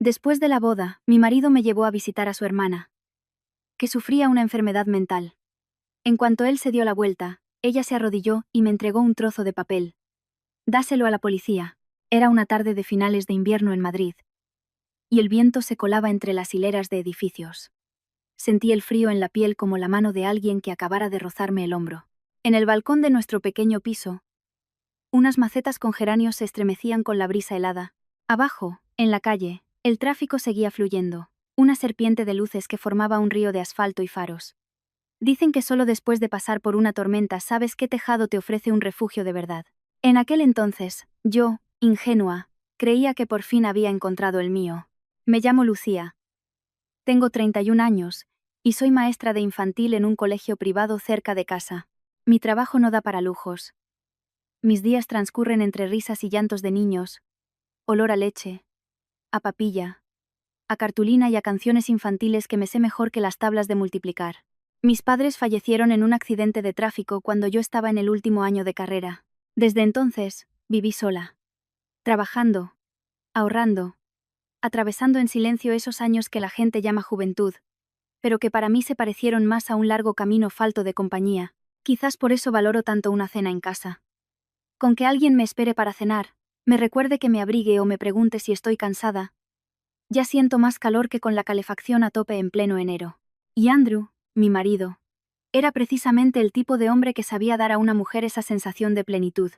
Después de la boda, mi marido me llevó a visitar a su hermana, que sufría una enfermedad mental. En cuanto él se dio la vuelta, ella se arrodilló y me entregó un trozo de papel. Dáselo a la policía. Era una tarde de finales de invierno en Madrid, y el viento se colaba entre las hileras de edificios. Sentí el frío en la piel como la mano de alguien que acabara de rozarme el hombro. En el balcón de nuestro pequeño piso, unas macetas con geranios se estremecían con la brisa helada. Abajo, en la calle, el tráfico seguía fluyendo, una serpiente de luces que formaba un río de asfalto y faros. Dicen que solo después de pasar por una tormenta sabes qué tejado te ofrece un refugio de verdad. En aquel entonces, yo, ingenua, creía que por fin había encontrado el mío. Me llamo Lucía. Tengo 31 años, y soy maestra de infantil en un colegio privado cerca de casa. Mi trabajo no da para lujos. Mis días transcurren entre risas y llantos de niños, olor a leche, a papilla, a cartulina y a canciones infantiles que me sé mejor que las tablas de multiplicar. Mis padres fallecieron en un accidente de tráfico cuando yo estaba en el último año de carrera. Desde entonces, viví sola, trabajando, ahorrando, atravesando en silencio esos años que la gente llama juventud, pero que para mí se parecieron más a un largo camino falto de compañía. Quizás por eso valoro tanto una cena en casa. Con que alguien me espere para cenar, me recuerde que me abrigue o me pregunte si estoy cansada. Ya siento más calor que con la calefacción a tope en pleno enero. Y Andrew, mi marido, era precisamente el tipo de hombre que sabía dar a una mujer esa sensación de plenitud.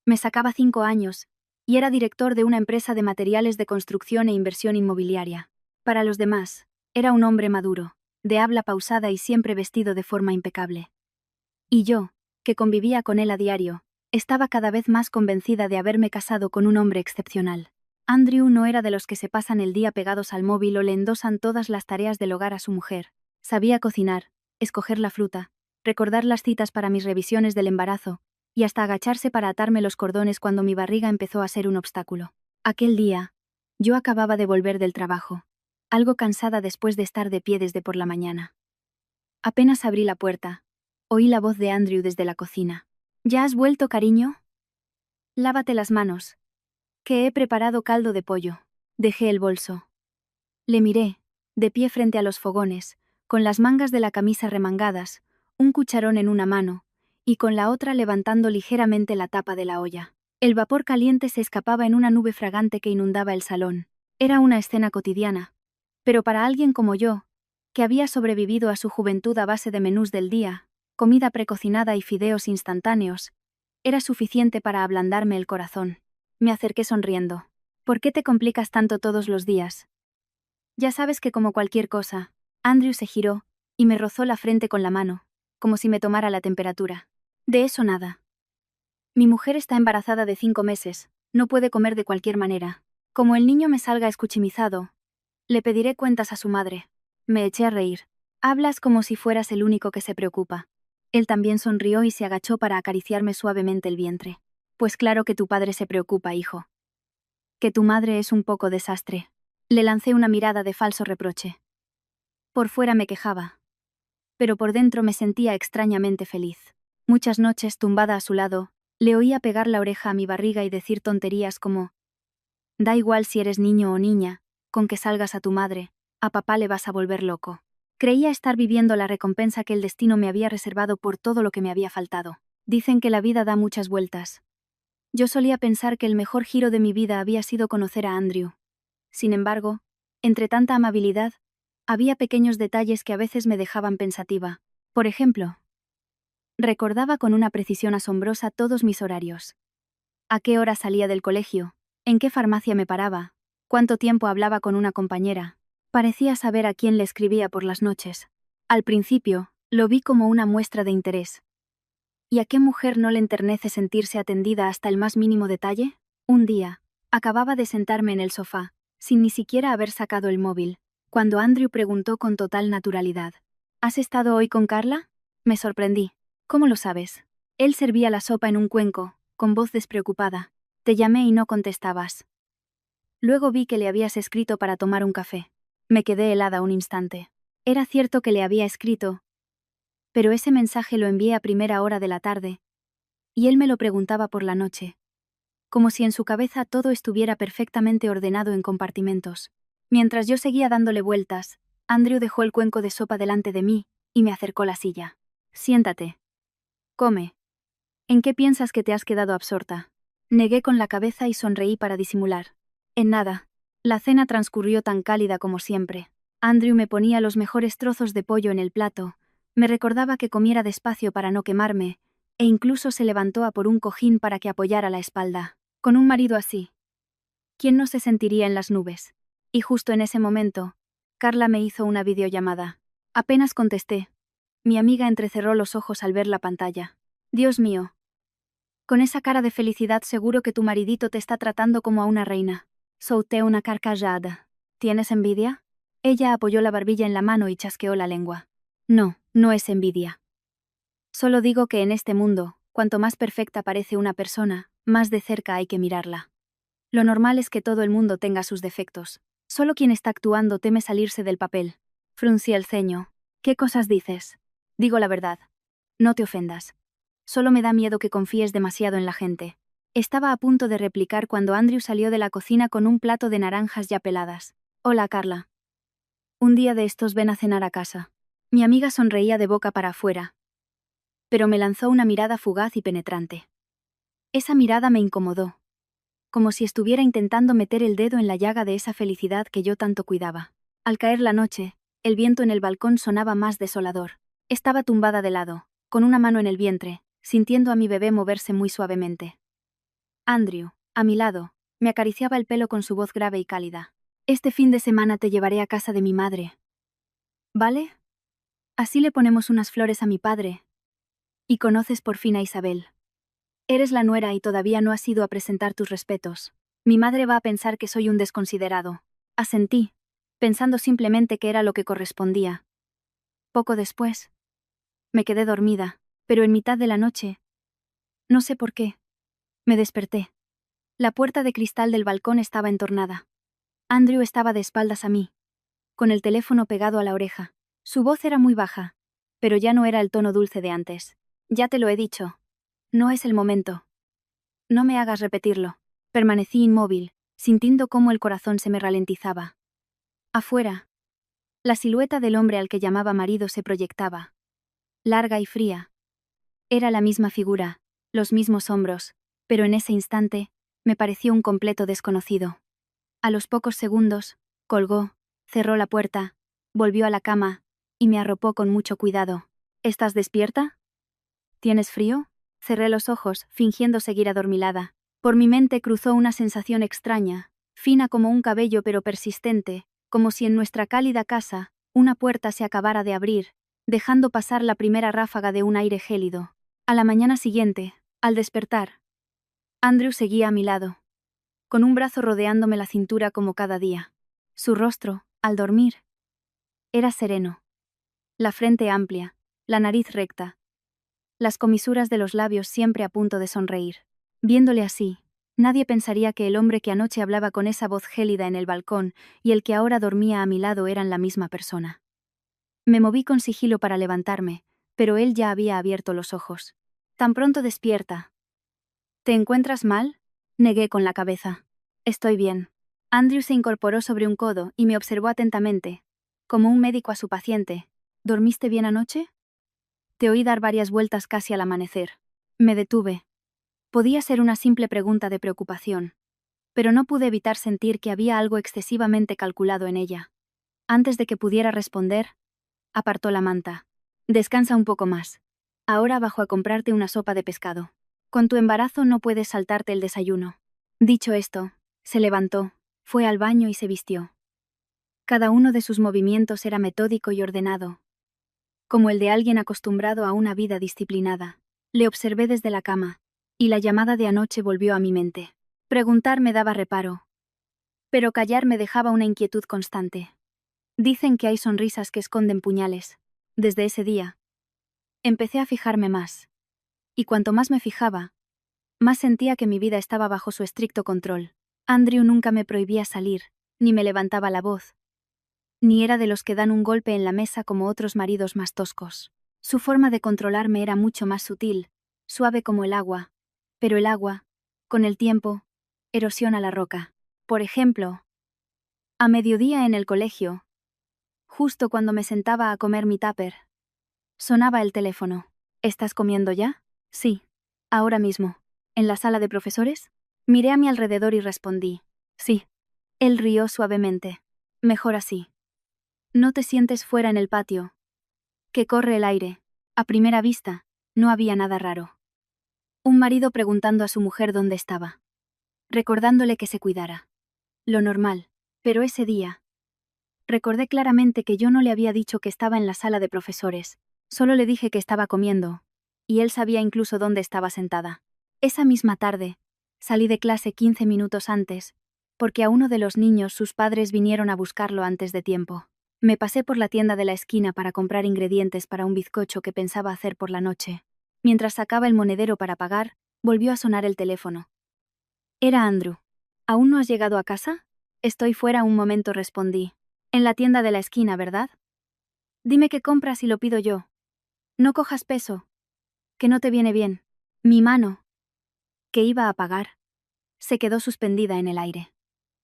Me sacaba 5 años, y era director de una empresa de materiales de construcción e inversión inmobiliaria. Para los demás, era un hombre maduro, de habla pausada y siempre vestido de forma impecable. Y yo, que convivía con él a diario, estaba cada vez más convencida de haberme casado con un hombre excepcional. Andrew no era de los que se pasan el día pegados al móvil o le endosan todas las tareas del hogar a su mujer. Sabía cocinar, escoger la fruta, recordar las citas para mis revisiones del embarazo, y hasta agacharse para atarme los cordones cuando mi barriga empezó a ser un obstáculo. Aquel día, yo acababa de volver del trabajo, algo cansada después de estar de pie desde por la mañana. Apenas abrí la puerta, oí la voz de Andrew desde la cocina. ¿Ya has vuelto, cariño? Lávate las manos, que he preparado caldo de pollo. Dejé el bolso. Le miré, de pie frente a los fogones, con las mangas de la camisa remangadas, un cucharón en una mano, y con la otra levantando ligeramente la tapa de la olla. El vapor caliente se escapaba en una nube fragante que inundaba el salón. Era una escena cotidiana, pero para alguien como yo, que había sobrevivido a su juventud a base de menús del día, comida precocinada y fideos instantáneos, era suficiente para ablandarme el corazón. Me acerqué sonriendo. ¿Por qué te complicas tanto todos los días? Ya sabes que como cualquier cosa. Andrew se giró, y me rozó la frente con la mano, como si me tomara la temperatura. De eso nada. Mi mujer está embarazada de 5 meses, no puede comer de cualquier manera. Como el niño me salga escuchimizado, le pediré cuentas a su madre. Me eché a reír. Hablas como si fueras el único que se preocupa. Él también sonrió y se agachó para acariciarme suavemente el vientre. Pues claro que tu padre se preocupa, hijo. Que tu madre es un poco desastre. Le lancé una mirada de falso reproche. Por fuera me quejaba, pero por dentro me sentía extrañamente feliz. Muchas noches, tumbada a su lado, le oía pegar la oreja a mi barriga y decir tonterías como: da igual si eres niño o niña, con que salgas a tu madre, a papá le vas a volver loco. Creía estar viviendo la recompensa que el destino me había reservado por todo lo que me había faltado. Dicen que la vida da muchas vueltas. Yo solía pensar que el mejor giro de mi vida había sido conocer a Andrew. Sin embargo, entre tanta amabilidad, había pequeños detalles que a veces me dejaban pensativa. Por ejemplo, recordaba con una precisión asombrosa todos mis horarios. A qué hora salía del colegio, en qué farmacia me paraba, cuánto tiempo hablaba con una compañera. Parecía saber a quién le escribía por las noches. Al principio, lo vi como una muestra de interés. ¿Y a qué mujer no le enternece sentirse atendida hasta el más mínimo detalle? Un día, acababa de sentarme en el sofá, sin ni siquiera haber sacado el móvil, cuando Andrew preguntó con total naturalidad: ¿has estado hoy con Carla? Me sorprendí. ¿Cómo lo sabes? Él servía la sopa en un cuenco, con voz despreocupada. Te llamé y no contestabas. Luego vi que le habías escrito para tomar un café. Me quedé helada un instante. Era cierto que le había escrito, pero ese mensaje lo envié a primera hora de la tarde, y él me lo preguntaba por la noche, como si en su cabeza todo estuviera perfectamente ordenado en compartimentos. Mientras yo seguía dándole vueltas, Andrew dejó el cuenco de sopa delante de mí y me acercó la silla. Siéntate. Come. ¿En qué piensas que te has quedado absorta? Negué con la cabeza y sonreí para disimular. En nada. La cena transcurrió tan cálida como siempre. Andrew me ponía los mejores trozos de pollo en el plato, me recordaba que comiera despacio para no quemarme, e incluso se levantó a por un cojín para que apoyara la espalda. Con un marido así, ¿quién no se sentiría en las nubes? Y justo en ese momento, Carla me hizo una videollamada. Apenas contesté. Mi amiga entrecerró los ojos al ver la pantalla. Dios mío. Con esa cara de felicidad seguro que tu maridito te está tratando como a una reina. Solté una carcajada. ¿Tienes envidia? Ella apoyó la barbilla en la mano y chasqueó la lengua. No, no es envidia. Solo digo que en este mundo, cuanto más perfecta parece una persona, más de cerca hay que mirarla. Lo normal es que todo el mundo tenga sus defectos. Solo quien está actuando teme salirse del papel. Fruncí el ceño. ¿Qué cosas dices? Digo la verdad. No te ofendas. Solo me da miedo que confíes demasiado en la gente. Estaba a punto de replicar cuando Andrew salió de la cocina con un plato de naranjas ya peladas. Hola, Carla. Un día de estos ven a cenar a casa. Mi amiga sonreía de boca para afuera, pero me lanzó una mirada fugaz y penetrante. Esa mirada me incomodó, como si estuviera intentando meter el dedo en la llaga de esa felicidad que yo tanto cuidaba. Al caer la noche, el viento en el balcón sonaba más desolador. Estaba tumbada de lado, con una mano en el vientre, sintiendo a mi bebé moverse muy suavemente. Andrew, a mi lado, me acariciaba el pelo con su voz grave y cálida. Este fin de semana te llevaré a casa de mi madre. ¿Vale? Así le ponemos unas flores a mi padre. Y conoces por fin a Isabel. Eres la nuera y todavía no has ido a presentar tus respetos. Mi madre va a pensar que soy un desconsiderado. Asentí, pensando simplemente que era lo que correspondía. Poco después, me quedé dormida, pero en mitad de la noche, no sé por qué, me desperté. La puerta de cristal del balcón estaba entornada. Andrew estaba de espaldas a mí, con el teléfono pegado a la oreja. Su voz era muy baja, pero ya no era el tono dulce de antes. Ya te lo he dicho. No es el momento. No me hagas repetirlo. Permanecí inmóvil, sintiendo cómo el corazón se me ralentizaba. Afuera, la silueta del hombre al que llamaba marido se proyectaba. Larga y fría. Era la misma figura, los mismos hombros, pero en ese instante, me pareció un completo desconocido. A los pocos segundos, colgó, cerró la puerta, volvió a la cama, y me arropó con mucho cuidado. ¿Estás despierta? ¿Tienes frío? Cerré los ojos, fingiendo seguir adormilada. Por mi mente cruzó una sensación extraña, fina como un cabello pero persistente, como si en nuestra cálida casa, una puerta se acabara de abrir, dejando pasar la primera ráfaga de un aire gélido. A la mañana siguiente, al despertar, Andrew seguía a mi lado, con un brazo rodeándome la cintura como cada día. Su rostro, al dormir, era sereno. La frente amplia, la nariz recta, las comisuras de los labios siempre a punto de sonreír. Viéndole así, nadie pensaría que el hombre que anoche hablaba con esa voz gélida en el balcón y el que ahora dormía a mi lado eran la misma persona. Me moví con sigilo para levantarme, pero él ya había abierto los ojos. Tan pronto despierta. ¿Te encuentras mal? Negué con la cabeza. Estoy bien. Andrew se incorporó sobre un codo y me observó atentamente, como un médico a su paciente. ¿Dormiste bien anoche? Te oí dar varias vueltas casi al amanecer. Me detuve. Podía ser una simple pregunta de preocupación, pero no pude evitar sentir que había algo excesivamente calculado en ella. Antes de que pudiera responder, apartó la manta. Descansa un poco más. Ahora bajo a comprarte una sopa de pescado. Con tu embarazo no puedes saltarte el desayuno. Dicho esto, se levantó, fue al baño y se vistió. Cada uno de sus movimientos era metódico y ordenado, como el de alguien acostumbrado a una vida disciplinada. Le observé desde la cama, y la llamada de anoche volvió a mi mente. Preguntar me daba reparo, pero callar me dejaba una inquietud constante. Dicen que hay sonrisas que esconden puñales. Desde ese día, empecé a fijarme más. Y cuanto más me fijaba, más sentía que mi vida estaba bajo su estricto control. Andrew nunca me prohibía salir, ni me levantaba la voz, ni era de los que dan un golpe en la mesa como otros maridos más toscos. Su forma de controlarme era mucho más sutil, suave como el agua, pero el agua, con el tiempo, erosiona la roca. Por ejemplo, A mediodía en el colegio, justo cuando me sentaba a comer mi tupper, sonaba el teléfono. ¿Estás comiendo ya? Sí. Ahora mismo. ¿En la sala de profesores? Miré a mi alrededor y respondí. Sí. Él rió suavemente. Mejor así. No te sientes fuera en el patio. Que corre el aire. A primera vista, no había nada raro. Un marido preguntando a su mujer dónde estaba. Recordándole que se cuidara. Lo normal. Pero ese día, recordé claramente que yo no le había dicho que estaba en la sala de profesores, solo le dije que estaba comiendo, y él sabía incluso dónde estaba sentada. Esa misma tarde, salí de clase 15 minutos antes, porque a uno de los niños sus padres vinieron a buscarlo antes de tiempo. Me pasé por la tienda de la esquina para comprar ingredientes para un bizcocho que pensaba hacer por la noche. Mientras sacaba el monedero para pagar, volvió a sonar el teléfono. Era Andrew. ¿Aún no has llegado a casa? Estoy fuera un momento, respondí. En la tienda de la esquina, ¿verdad? Dime qué compras y lo pido yo. No cojas peso. Que no te viene bien. Mi mano, que iba a pagar, se quedó suspendida en el aire.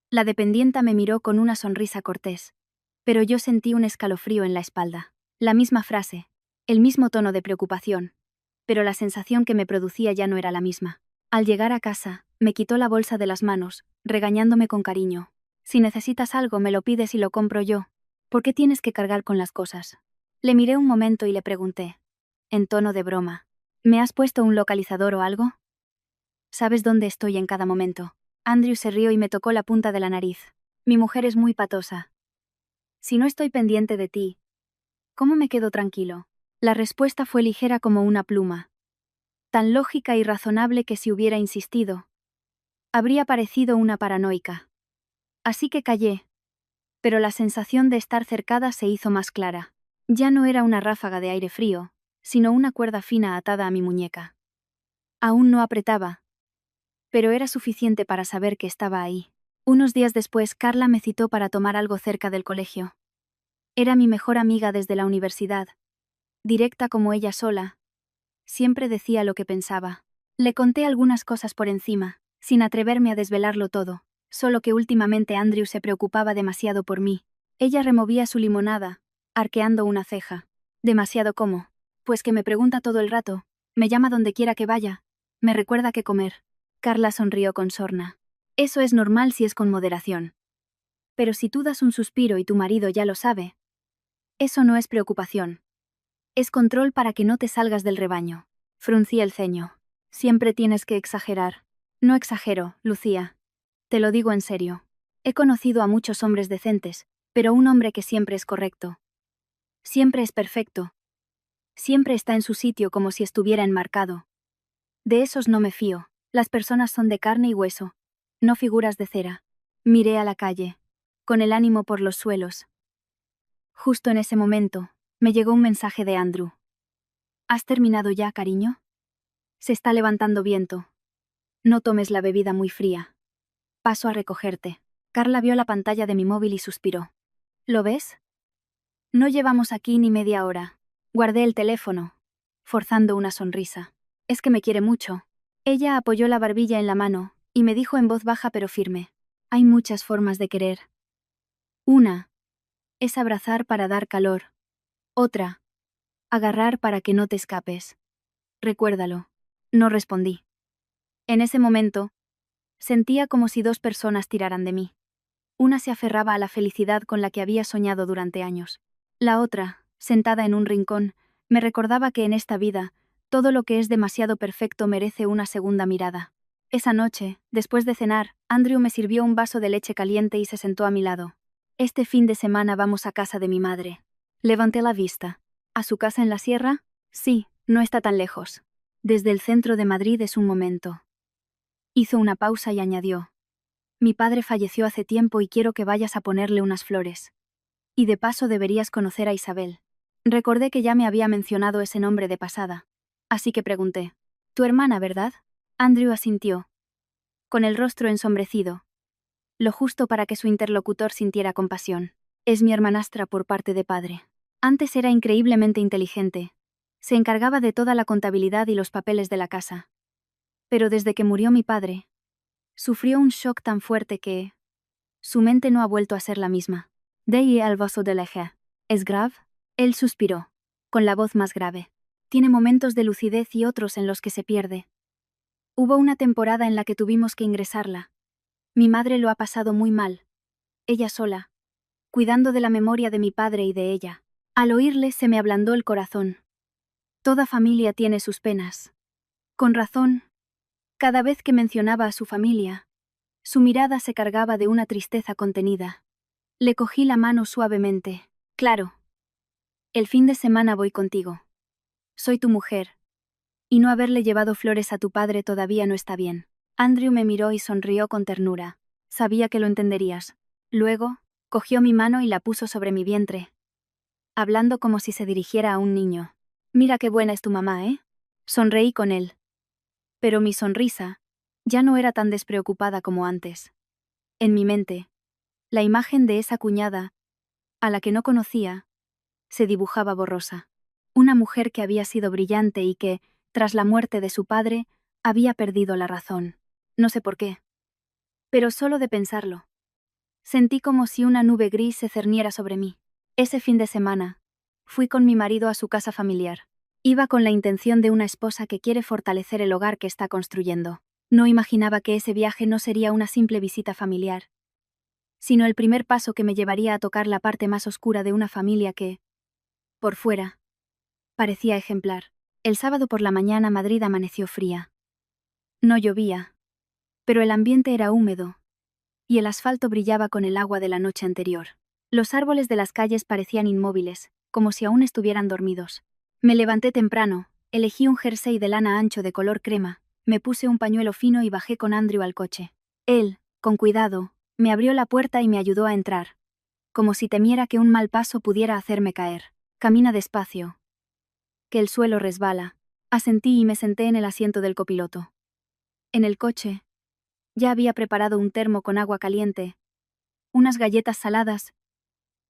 La dependienta me miró con una sonrisa cortés, pero yo sentí un escalofrío en la espalda. La misma frase, el mismo tono de preocupación, pero la sensación que me producía ya no era la misma. Al llegar a casa, me quitó la bolsa de las manos, regañándome con cariño. Si necesitas algo, me lo pides y lo compro yo. ¿Por qué tienes que cargar con las cosas? Le miré un momento y le pregunté, en tono de broma, ¿me has puesto un localizador o algo? Sabes dónde estoy en cada momento. Andrew se rió y me tocó la punta de la nariz. Mi mujer es muy patosa. Si no estoy pendiente de ti, ¿cómo me quedo tranquilo? La respuesta fue ligera como una pluma, tan lógica y razonable que si hubiera insistido, habría parecido una paranoica. Así que callé, pero la sensación de estar cercada se hizo más clara. Ya no era una ráfaga de aire frío, sino una cuerda fina atada a mi muñeca. Aún no apretaba, pero era suficiente para saber que estaba ahí. Unos días después, Carla me citó para tomar algo cerca del colegio. Era mi mejor amiga desde la universidad. Directa como ella sola, siempre decía lo que pensaba. Le conté algunas cosas por encima, sin atreverme a desvelarlo todo, solo que últimamente Andrew se preocupaba demasiado por mí. Ella removía su limonada, arqueando una ceja. ¿Demasiado cómo? Pues que me pregunta todo el rato, me llama donde quiera que vaya, me recuerda qué comer. Carla sonrió con sorna. Eso es normal si es con moderación. Pero si tú das un suspiro y tu marido ya lo sabe, eso no es preocupación. Es control para que no te salgas del rebaño. Fruncí el ceño. Siempre tienes que exagerar. No exagero, Lucía. Te lo digo en serio. He conocido a muchos hombres decentes, pero un hombre que siempre es correcto. Siempre es perfecto. Siempre está en su sitio como si estuviera enmarcado. De esos no me fío. Las personas son de carne y hueso, no figuras de cera. Miré a la calle, con el ánimo por los suelos. Justo en ese momento, me llegó un mensaje de Andrew. ¿Has terminado ya, cariño? Se está levantando viento. No tomes la bebida muy fría. Paso a recogerte. Carla vio la pantalla de mi móvil y suspiró. ¿Lo ves? No llevamos aquí ni media hora. Guardé el teléfono, forzando una sonrisa. Es que me quiere mucho. Ella apoyó la barbilla en la mano, y me dijo en voz baja pero firme. Hay muchas formas de querer. Una es abrazar para dar calor. Otra, agarrar para que no te escapes. Recuérdalo. No respondí. En ese momento, sentía como si dos personas tiraran de mí. Una se aferraba a la felicidad con la que había soñado durante años. La otra, sentada en un rincón, me recordaba que en esta vida, todo lo que es demasiado perfecto merece una segunda mirada. Esa noche, después de cenar, Andrew me sirvió un vaso de leche caliente y se sentó a mi lado. Este fin de semana vamos a casa de mi madre. Levanté la vista. ¿A su casa en la sierra? Sí, no está tan lejos. Desde el centro de Madrid es un momento. Hizo una pausa y añadió. Mi padre falleció hace tiempo y quiero que vayas a ponerle unas flores. Y de paso deberías conocer a Isabel. Recordé que ya me había mencionado ese nombre de pasada. Así que pregunté. Tu hermana, ¿verdad? Andrew asintió, con el rostro ensombrecido, lo justo para que su interlocutor sintiera compasión. Es mi hermanastra por parte de padre. Antes era increíblemente inteligente. Se encargaba de toda la contabilidad y los papeles de la casa. Pero desde que murió mi padre, sufrió un shock tan fuerte que Su mente no ha vuelto a ser la misma. Dei al vaso de leje. ¿Es grave? Él suspiró, con la voz más grave. Tiene momentos de lucidez y otros en los que se pierde. Hubo una temporada en la que tuvimos que ingresarla. Mi madre lo ha pasado muy mal. Ella sola, cuidando de la memoria de mi padre y de ella. Al oírle se me ablandó el corazón. Toda familia tiene sus penas. Con razón, cada vez que mencionaba a su familia, su mirada se cargaba de una tristeza contenida. Le cogí la mano suavemente. Claro. El fin de semana voy contigo. Soy tu mujer. Y no haberle llevado flores a tu padre todavía no está bien. Andrew me miró y sonrió con ternura. Sabía que lo entenderías. Luego, cogió mi mano y la puso sobre mi vientre, hablando como si se dirigiera a un niño. Mira qué buena es tu mamá, ¿eh? Sonreí con él. Pero mi sonrisa ya no era tan despreocupada como antes. En mi mente, la imagen de esa cuñada, a la que no conocía, se dibujaba borrosa. Una mujer que había sido brillante y que, tras la muerte de su padre, había perdido la razón. No sé por qué. Pero solo de pensarlo, sentí como si una nube gris se cerniera sobre mí. Ese fin de semana, fui con mi marido a su casa familiar. Iba con la intención de una esposa que quiere fortalecer el hogar que está construyendo. No imaginaba que ese viaje no sería una simple visita familiar, sino el primer paso que me llevaría a tocar la parte más oscura de una familia que, por fuera, parecía ejemplar. El sábado por la mañana Madrid amaneció fría. No llovía, pero el ambiente era húmedo, y el asfalto brillaba con el agua de la noche anterior. Los árboles de las calles parecían inmóviles, como si aún estuvieran dormidos. Me levanté temprano, elegí un jersey de lana ancho de color crema, me puse un pañuelo fino y bajé con Andrew al coche. Él, con cuidado, me abrió la puerta y me ayudó a entrar, como si temiera que un mal paso pudiera hacerme caer. Camina despacio, que el suelo resbala. Asentí y me senté en el asiento del copiloto. En el coche, ya había preparado un termo con agua caliente, unas galletas saladas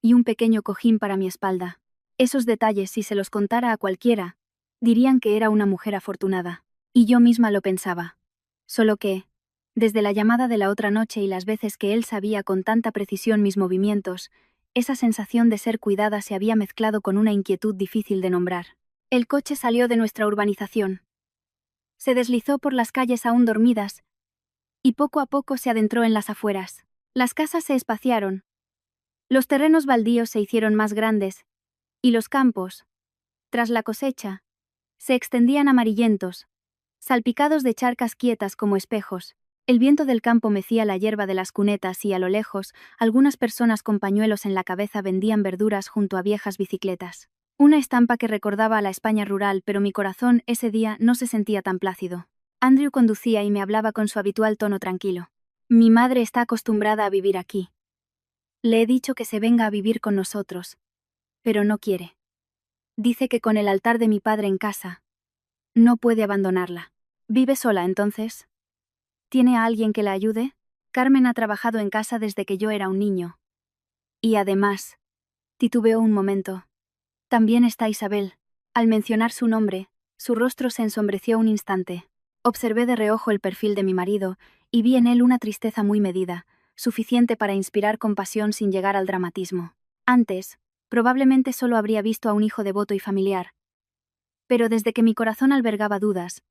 y un pequeño cojín para mi espalda. Esos detalles, si se los contara a cualquiera, dirían que era una mujer afortunada. Y yo misma lo pensaba. Solo que, desde la llamada de la otra noche y las veces que él sabía con tanta precisión mis movimientos, esa sensación de ser cuidada se había mezclado con una inquietud difícil de nombrar. El coche salió de nuestra urbanización. Se deslizó por las calles aún dormidas, y poco a poco se adentró en las afueras. Las casas se espaciaron. Los terrenos baldíos se hicieron más grandes, y los campos, tras la cosecha, se extendían amarillentos, salpicados de charcas quietas como espejos. El viento del campo mecía la hierba de las cunetas y a lo lejos, algunas personas con pañuelos en la cabeza vendían verduras junto a viejas bicicletas. Una estampa que recordaba a la España rural, pero mi corazón ese día no se sentía tan plácido. Andrew conducía y me hablaba con su habitual tono tranquilo. Mi madre está acostumbrada a vivir aquí. Le he dicho que se venga a vivir con nosotros, pero no quiere. Dice que con el altar de mi padre en casa, no puede abandonarla. ¿Vive sola entonces? ¿Tiene a alguien que la ayude? Carmen ha trabajado en casa desde que yo era un niño. Y además, titubeó un momento. También está Isabel. Al mencionar su nombre, su rostro se ensombreció un instante. Observé de reojo el perfil de mi marido y vi en él una tristeza muy medida, suficiente para inspirar compasión sin llegar al dramatismo. Antes, probablemente solo habría visto a un hijo devoto y familiar. Pero desde que mi corazón albergaba dudas,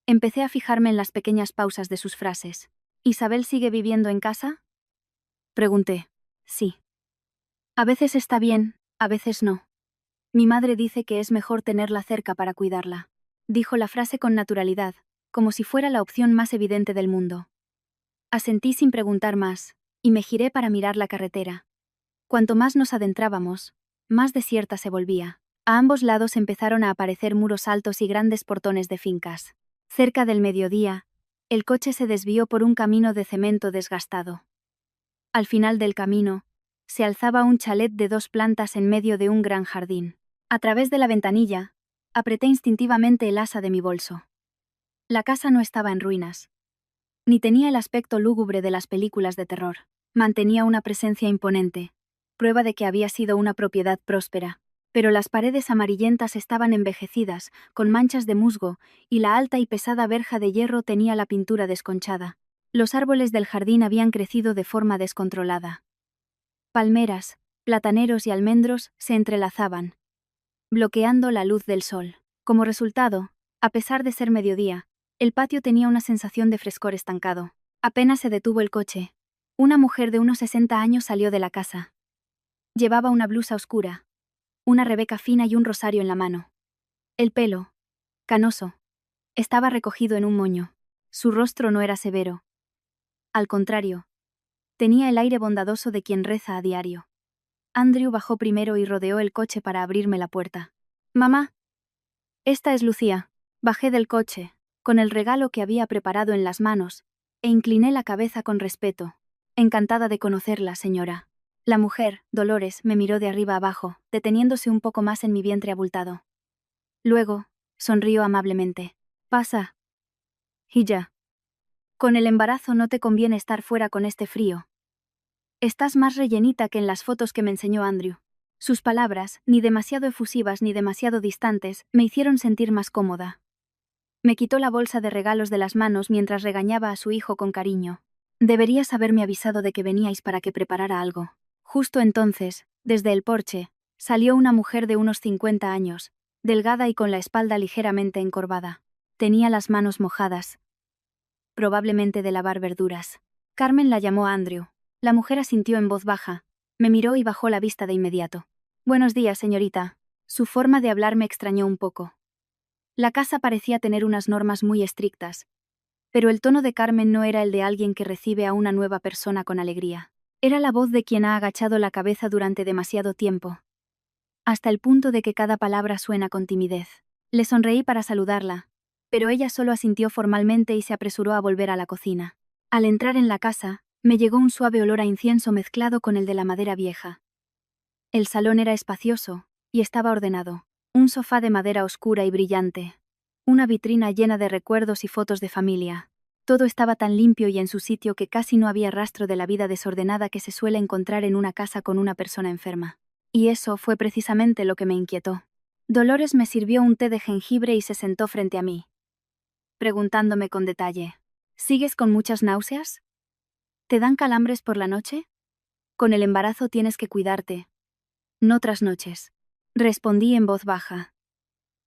empecé a fijarme en las pequeñas pausas de sus frases. ¿Isabel sigue viviendo en casa? Pregunté. Sí. A veces está bien, a veces no. Mi madre dice que es mejor tenerla cerca para cuidarla. Dijo la frase con naturalidad, como si fuera la opción más evidente del mundo. Asentí sin preguntar más, y me giré para mirar la carretera. Cuanto más nos adentrábamos, más desierta se volvía. A ambos lados empezaron a aparecer muros altos y grandes portones de fincas. Cerca del mediodía, el coche se desvió por un camino de cemento desgastado. Al final del camino, se alzaba un chalet de 2 plantas en medio de un gran jardín. A través de la ventanilla, apreté instintivamente el asa de mi bolso. La casa no estaba en ruinas, ni tenía el aspecto lúgubre de las películas de terror. Mantenía una presencia imponente, prueba de que había sido una propiedad próspera. Pero las paredes amarillentas estaban envejecidas, con manchas de musgo, y la alta y pesada verja de hierro tenía la pintura desconchada. Los árboles del jardín habían crecido de forma descontrolada. Palmeras, plataneros y almendros se entrelazaban, bloqueando la luz del sol. Como resultado, a pesar de ser mediodía, el patio tenía una sensación de frescor estancado. Apenas se detuvo el coche. Una mujer de unos 60 años salió de la casa. Llevaba una blusa oscura, una rebeca fina y un rosario en la mano. El pelo, canoso, estaba recogido en un moño. Su rostro no era severo. Al contrario, tenía el aire bondadoso de quien reza a diario. Andrew bajó primero y rodeó el coche para abrirme la puerta. «Mamá, esta es Lucía». Bajé del coche, con el regalo que había preparado en las manos, e incliné la cabeza con respeto. «Encantada de conocerla, señora». La mujer, Dolores, me miró de arriba abajo, deteniéndose un poco más en mi vientre abultado. Luego, sonrió amablemente. «Pasa. Y ya. Con el embarazo no te conviene estar fuera con este frío. Estás más rellenita que en las fotos que me enseñó Andrew». Sus palabras, ni demasiado efusivas ni demasiado distantes, me hicieron sentir más cómoda. Me quitó la bolsa de regalos de las manos mientras regañaba a su hijo con cariño. «Deberías haberme avisado de que veníais para que preparara algo». Justo entonces, desde el porche, salió una mujer de unos 50 años, delgada y con la espalda ligeramente encorvada. Tenía las manos mojadas, probablemente de lavar verduras. Carmen la llamó a Andrew. La mujer asintió en voz baja, me miró y bajó la vista de inmediato. «Buenos días, señorita». Su forma de hablar me extrañó un poco. La casa parecía tener unas normas muy estrictas, pero el tono de Carmen no era el de alguien que recibe a una nueva persona con alegría. Era la voz de quien ha agachado la cabeza durante demasiado tiempo, hasta el punto de que cada palabra suena con timidez. Le sonreí para saludarla, pero ella solo asintió formalmente y se apresuró a volver a la cocina. Al entrar en la casa, me llegó un suave olor a incienso mezclado con el de la madera vieja. El salón era espacioso, y estaba ordenado. Un sofá de madera oscura y brillante. Una vitrina llena de recuerdos y fotos de familia. Todo estaba tan limpio y en su sitio que casi no había rastro de la vida desordenada que se suele encontrar en una casa con una persona enferma. Y eso fue precisamente lo que me inquietó. Dolores me sirvió un té de jengibre y se sentó frente a mí, preguntándome con detalle. «¿Sigues con muchas náuseas? ¿Te dan calambres por la noche? Con el embarazo tienes que cuidarte. No trasnoches». Respondí en voz baja.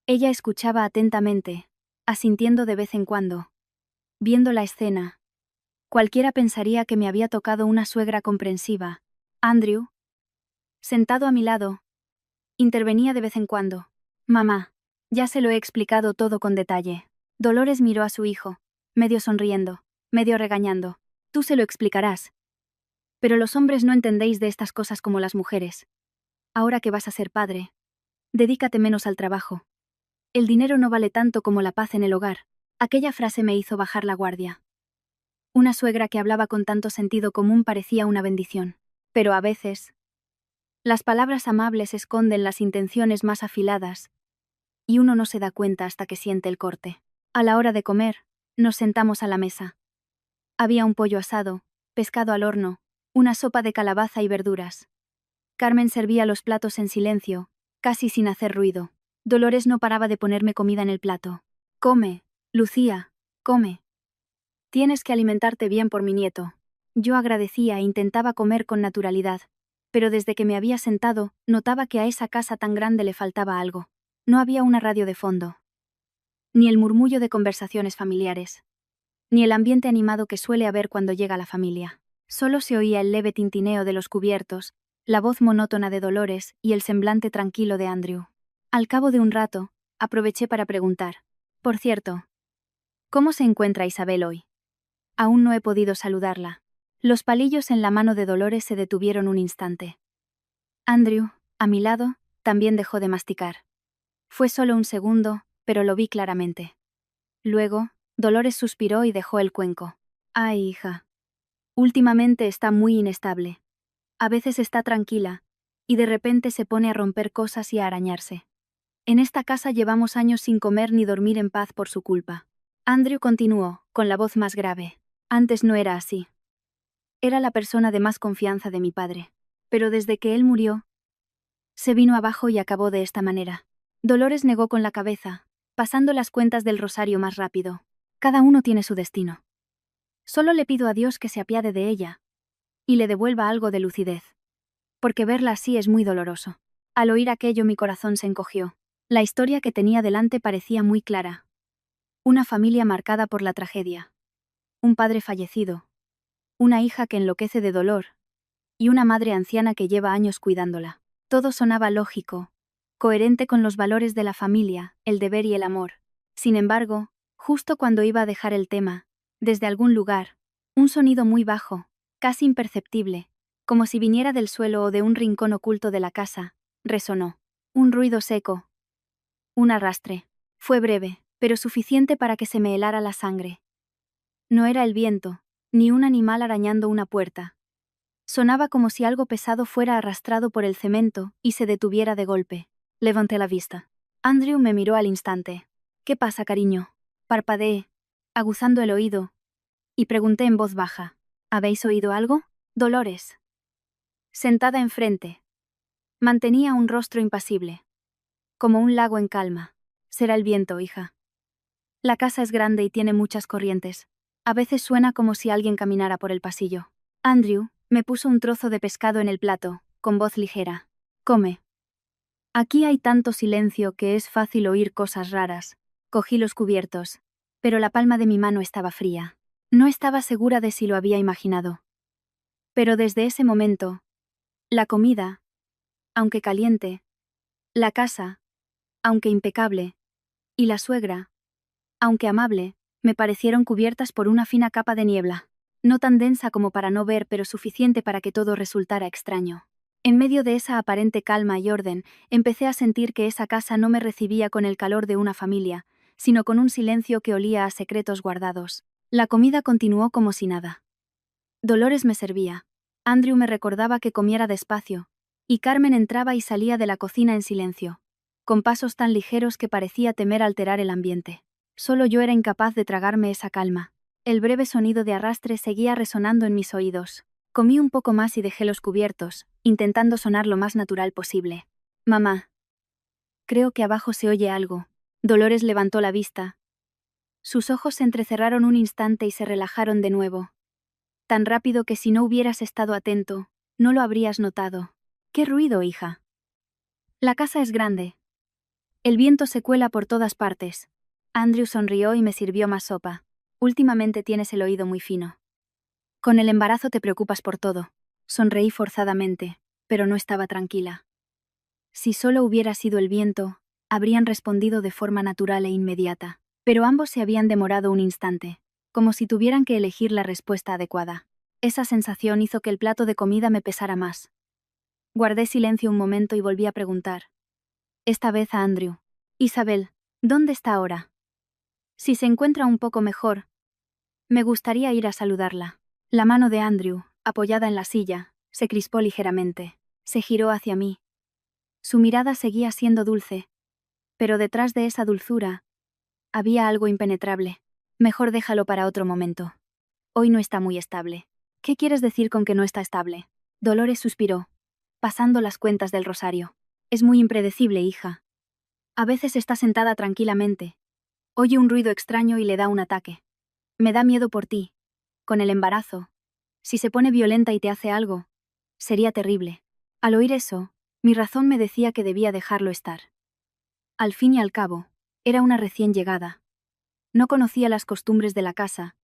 Ella escuchaba atentamente, asintiendo de vez en cuando. Viendo la escena, cualquiera pensaría que me había tocado una suegra comprensiva. Andrew, sentado a mi lado, intervenía de vez en cuando. «Mamá, ya se lo he explicado todo con detalle». Dolores miró a su hijo, medio sonriendo, medio regañando. «Tú se lo explicarás. Pero los hombres no entendéis de estas cosas como las mujeres. Ahora que vas a ser padre, dedícate menos al trabajo. El dinero no vale tanto como la paz en el hogar». Aquella frase me hizo bajar la guardia. Una suegra que hablaba con tanto sentido común parecía una bendición. Pero a veces, las palabras amables esconden las intenciones más afiladas, y uno no se da cuenta hasta que siente el corte. A la hora de comer, nos sentamos a la mesa. Había un pollo asado, pescado al horno, una sopa de calabaza y verduras. Carmen servía los platos en silencio, casi sin hacer ruido. Dolores no paraba de ponerme comida en el plato. «Come, Lucía, come. Tienes que alimentarte bien por mi nieto». Yo agradecía e intentaba comer con naturalidad, pero desde que me había sentado, notaba que a esa casa tan grande le faltaba algo. No había una radio de fondo, ni el murmullo de conversaciones familiares, ni el ambiente animado que suele haber cuando llega la familia. Solo se oía el leve tintineo de los cubiertos, la voz monótona de Dolores y el semblante tranquilo de Andrew. Al cabo de un rato, aproveché para preguntar: «Por cierto, ¿cómo se encuentra Isabel hoy? Aún no he podido saludarla». Los palillos en la mano de Dolores se detuvieron un instante. Andrew, a mi lado, también dejó de masticar. Fue solo un segundo, pero lo vi claramente. Luego, Dolores suspiró y dejó el cuenco. «Ay, hija. Últimamente está muy inestable. A veces está tranquila, y de repente se pone a romper cosas y a arañarse. En esta casa llevamos años sin comer ni dormir en paz por su culpa». Andrew continuó, con la voz más grave. «Antes no era así. Era la persona de más confianza de mi padre. Pero desde que él murió, se vino abajo y acabó de esta manera». Dolores negó con la cabeza, pasando las cuentas del rosario más rápido. «Cada uno tiene su destino. Solo le pido a Dios que se apiade de ella y le devuelva algo de lucidez. Porque verla así es muy doloroso. Al oír aquello mi corazón se encogió. La historia que tenía delante parecía muy clara. Una familia marcada por la tragedia. Un padre fallecido. Una hija que enloquece de dolor. Y una madre anciana que lleva años cuidándola. Todo sonaba lógico, coherente con los valores de la familia, el deber y el amor. Sin embargo, justo cuando iba a dejar el tema, desde algún lugar, un sonido muy bajo, casi imperceptible, como si viniera del suelo o de un rincón oculto de la casa, resonó. Un ruido seco. Un arrastre. Fue breve, pero suficiente para que se me helara la sangre. No era el viento, ni un animal arañando una puerta. Sonaba como si algo pesado fuera arrastrado por el cemento y se detuviera de golpe. Levanté la vista. Andrew me miró al instante. ¿Qué pasa, cariño? Parpadeé, aguzando el oído, y pregunté en voz baja. ¿Habéis oído algo? Dolores. Sentada enfrente. Mantenía un rostro impasible. Como un lago en calma. Será el viento, hija. La casa es grande y tiene muchas corrientes. A veces suena como si alguien caminara por el pasillo. Andrew me puso un trozo de pescado en el plato, con voz ligera. Come. Aquí hay tanto silencio que es fácil oír cosas raras. Cogí los cubiertos, pero la palma de mi mano estaba fría. No estaba segura de si lo había imaginado. Pero desde ese momento, la comida, aunque caliente, la casa, aunque impecable, y la suegra, aunque amable, me parecieron cubiertas por una fina capa de niebla. No tan densa como para no ver, pero suficiente para que todo resultara extraño. En medio de esa aparente calma y orden, empecé a sentir que esa casa no me recibía con el calor de una familia, sino con un silencio que olía a secretos guardados. La comida continuó como si nada. Dolores me servía. Andrew me recordaba que comiera despacio, y Carmen entraba y salía de la cocina en silencio, con pasos tan ligeros que parecía temer alterar el ambiente. Solo yo era incapaz de tragarme esa calma. El breve sonido de arrastre seguía resonando en mis oídos. Comí un poco más y dejé los cubiertos, intentando sonar lo más natural posible. Mamá. Creo que abajo se oye algo. Dolores levantó la vista. Sus ojos se entrecerraron un instante y se relajaron de nuevo. Tan rápido que si no hubieras estado atento, no lo habrías notado. ¿Qué ruido, hija? La casa es grande. El viento se cuela por todas partes. Andrew sonrió y me sirvió más sopa. Últimamente tienes el oído muy fino. Con el embarazo te preocupas por todo. Sonreí forzadamente, pero no estaba tranquila. Si solo hubiera sido el viento, habrían respondido de forma natural e inmediata. Pero ambos se habían demorado un instante, como si tuvieran que elegir la respuesta adecuada. Esa sensación hizo que el plato de comida me pesara más. Guardé silencio un momento y volví a preguntar. Esta vez a Andrew. Isabel, ¿dónde está ahora? Si se encuentra un poco mejor, me gustaría ir a saludarla. La mano de Andrew, apoyada en la silla, se crispó ligeramente. Se giró hacia mí. Su mirada seguía siendo dulce, pero detrás de esa dulzura había algo impenetrable. Mejor déjalo para otro momento. Hoy no está muy estable. ¿Qué quieres decir con que no está estable? Dolores suspiró, pasando las cuentas del rosario. Es muy impredecible, hija. A veces está sentada tranquilamente. Oye un ruido extraño y le da un ataque. Me da miedo por ti. Con el embarazo. Si se pone violenta y te hace algo, sería terrible. Al oír eso, mi razón me decía que debía dejarlo estar. Al fin y al cabo, era una recién llegada. No conocía las costumbres de la casa,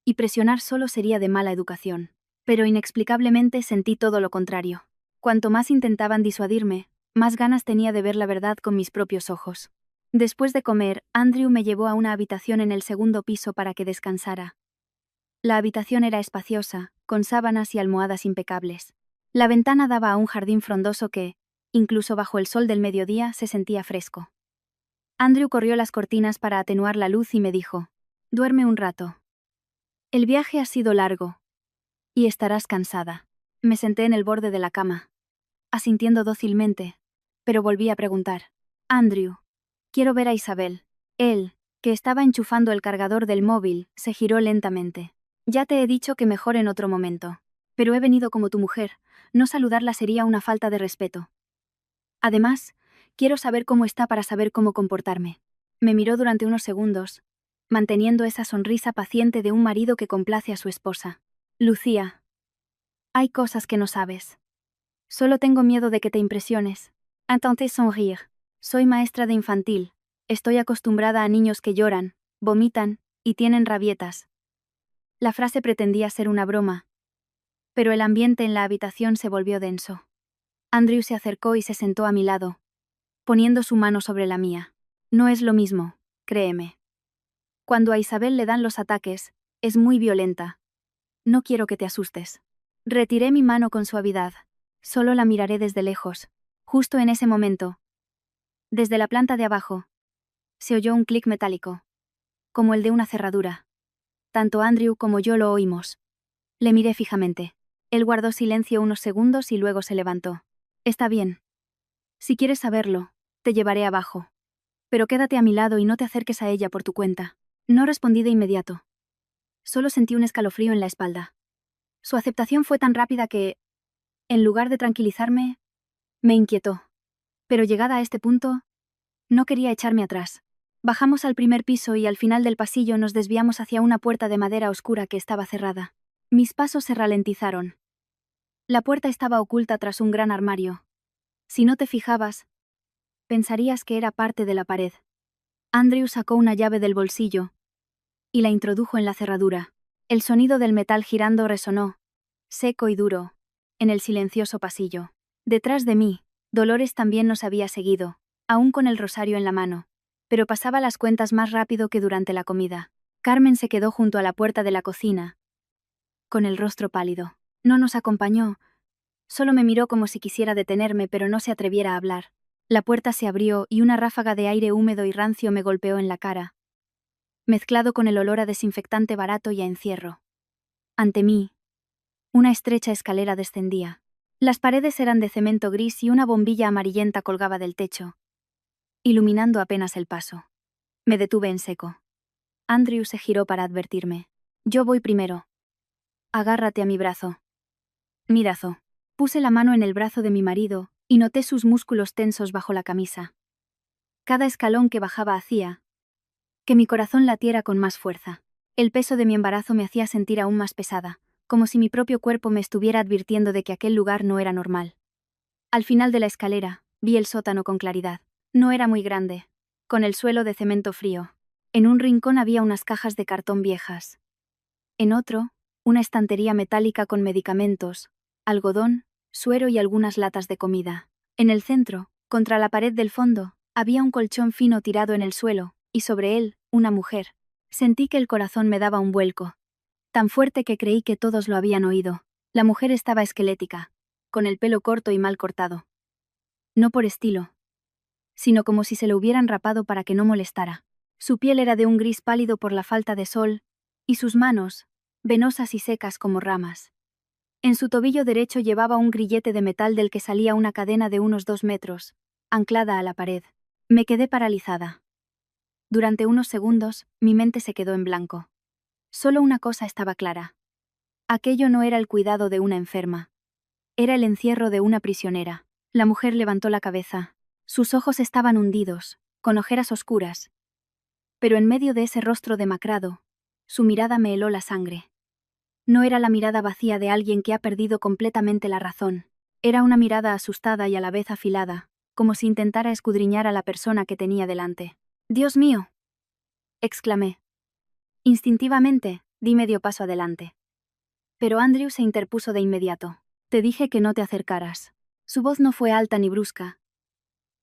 y presionar solo sería de mala educación. Pero inexplicablemente sentí todo lo contrario. Cuanto más intentaban disuadirme, más ganas tenía de ver la verdad con mis propios ojos. Después de comer, Andrew me llevó a una habitación en el segundo piso para que descansara. La habitación era espaciosa, con sábanas y almohadas impecables. La ventana daba a un jardín frondoso que, incluso bajo el sol del mediodía, se sentía fresco. Andrew corrió las cortinas para atenuar la luz y me dijo: «Duerme un rato. El viaje ha sido largo. Y estarás cansada». Me senté en el borde de la cama, asintiendo dócilmente, pero volví a preguntar: «Andrew, quiero ver a Isabel». Él, que estaba enchufando el cargador del móvil, se giró lentamente. «Ya te he dicho que mejor en otro momento. Pero he venido como tu mujer, no saludarla sería una falta de respeto. Además, quiero saber cómo está para saber cómo comportarme». Me miró durante unos segundos, manteniendo esa sonrisa paciente de un marido que complace a su esposa. Lucía. Hay cosas que no sabes. Solo tengo miedo de que te impresiones. Intenté sonreír. Soy maestra de infantil. Estoy acostumbrada a niños que lloran, vomitan y tienen rabietas. La frase pretendía ser una broma, pero el ambiente en la habitación se volvió denso. Andrew se acercó y se sentó a mi lado, poniendo su mano sobre la mía. No es lo mismo, créeme. Cuando a Isabel le dan los ataques, es muy violenta. No quiero que te asustes. Retiré mi mano con suavidad. Solo la miraré desde lejos. Justo en ese momento, desde la planta de abajo, se oyó un clic metálico, como el de una cerradura. Tanto Andrew como yo lo oímos. Le miré fijamente. Él guardó silencio unos segundos y luego se levantó. Está bien. Si quieres saberlo, te llevaré abajo. Pero quédate a mi lado y no te acerques a ella por tu cuenta. No respondí de inmediato. Solo sentí un escalofrío en la espalda. Su aceptación fue tan rápida que, en lugar de tranquilizarme, me inquietó. Pero llegada a este punto, no quería echarme atrás. Bajamos al primer piso y al final del pasillo nos desviamos hacia una puerta de madera oscura que estaba cerrada. Mis pasos se ralentizaron. La puerta estaba oculta tras un gran armario. Si no te fijabas, pensarías que era parte de la pared. Andrew sacó una llave del bolsillo y la introdujo en la cerradura. El sonido del metal girando resonó, seco y duro, en el silencioso pasillo. Detrás de mí, Dolores también nos había seguido, aún con el rosario en la mano, pero pasaba las cuentas más rápido que durante la comida. Carmen se quedó junto a la puerta de la cocina, con el rostro pálido. No nos acompañó, solo me miró como si quisiera detenerme, pero no se atreviera a hablar. La puerta se abrió y una ráfaga de aire húmedo y rancio me golpeó en la cara, mezclado con el olor a desinfectante barato y a encierro. Ante mí, una estrecha escalera descendía. Las paredes eran de cemento gris y una bombilla amarillenta colgaba del techo, iluminando apenas el paso. Me detuve en seco. Andrew se giró para advertirme. Yo voy primero. Agárrate a mi brazo. Mirazo. Puse la mano en el brazo de mi marido y noté sus músculos tensos bajo la camisa. Cada escalón que bajaba hacía que mi corazón latiera con más fuerza. El peso de mi embarazo me hacía sentir aún más pesada, como si mi propio cuerpo me estuviera advirtiendo de que aquel lugar no era normal. Al final de la escalera, vi el sótano con claridad. No era muy grande, con el suelo de cemento frío. En un rincón había unas cajas de cartón viejas. En otro, una estantería metálica con medicamentos, algodón, suero y algunas latas de comida. En el centro, contra la pared del fondo, había un colchón fino tirado en el suelo, y sobre él, una mujer. Sentí que el corazón me daba un vuelco, tan fuerte que creí que todos lo habían oído. La mujer estaba esquelética, con el pelo corto y mal cortado. No por estilo, sino como si se lo hubieran rapado para que no molestara. Su piel era de un gris pálido por la falta de sol, y sus manos, venosas y secas como ramas. En su tobillo derecho llevaba un grillete de metal del que salía una cadena de unos 2 metros, anclada a la pared. Me quedé paralizada. Durante unos segundos, mi mente se quedó en blanco. Solo una cosa estaba clara. Aquello no era el cuidado de una enferma. Era el encierro de una prisionera. La mujer levantó la cabeza. Sus ojos estaban hundidos, con ojeras oscuras. Pero en medio de ese rostro demacrado, su mirada me heló la sangre. No era la mirada vacía de alguien que ha perdido completamente la razón. Era una mirada asustada y a la vez afilada, como si intentara escudriñar a la persona que tenía delante. «¡Dios mío!», exclamé. Instintivamente, di medio paso adelante. Pero Andrew se interpuso de inmediato. «Te dije que no te acercaras». Su voz no fue alta ni brusca,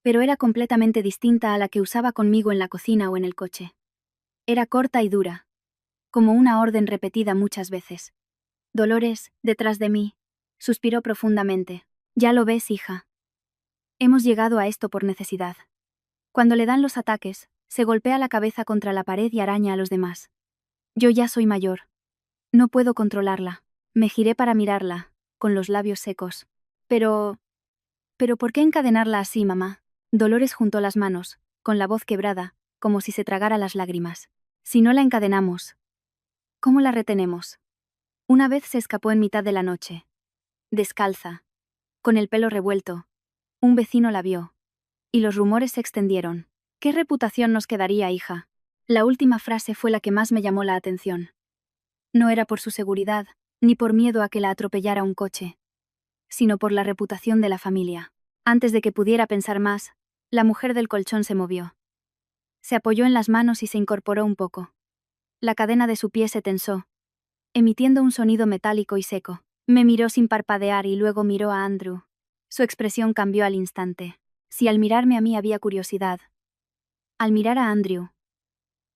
pero era completamente distinta a la que usaba conmigo en la cocina o en el coche. Era corta y dura, como una orden repetida muchas veces. Dolores, detrás de mí, suspiró profundamente. «Ya lo ves, hija. Hemos llegado a esto por necesidad». Cuando le dan los ataques, se golpea la cabeza contra la pared y araña a los demás. Yo ya soy mayor. No puedo controlarla. Me giré para mirarla, con los labios secos. «Pero ¿por qué encadenarla así, mamá?». Dolores juntó las manos, con la voz quebrada, como si se tragara las lágrimas. «Si no la encadenamos, ¿cómo la retenemos?». Una vez se escapó en mitad de la noche. Descalza, con el pelo revuelto. Un vecino la vio. Y los rumores se extendieron. «¿Qué reputación nos quedaría, hija?». La última frase fue la que más me llamó la atención. No era por su seguridad, ni por miedo a que la atropellara un coche, sino por la reputación de la familia. Antes de que pudiera pensar más, la mujer del colchón se movió. Se apoyó en las manos y se incorporó un poco. La cadena de su pie se tensó, emitiendo un sonido metálico y seco. Me miró sin parpadear y luego miró a Andrew. Su expresión cambió al instante. Si al mirarme a mí había curiosidad, al mirar a Andrew,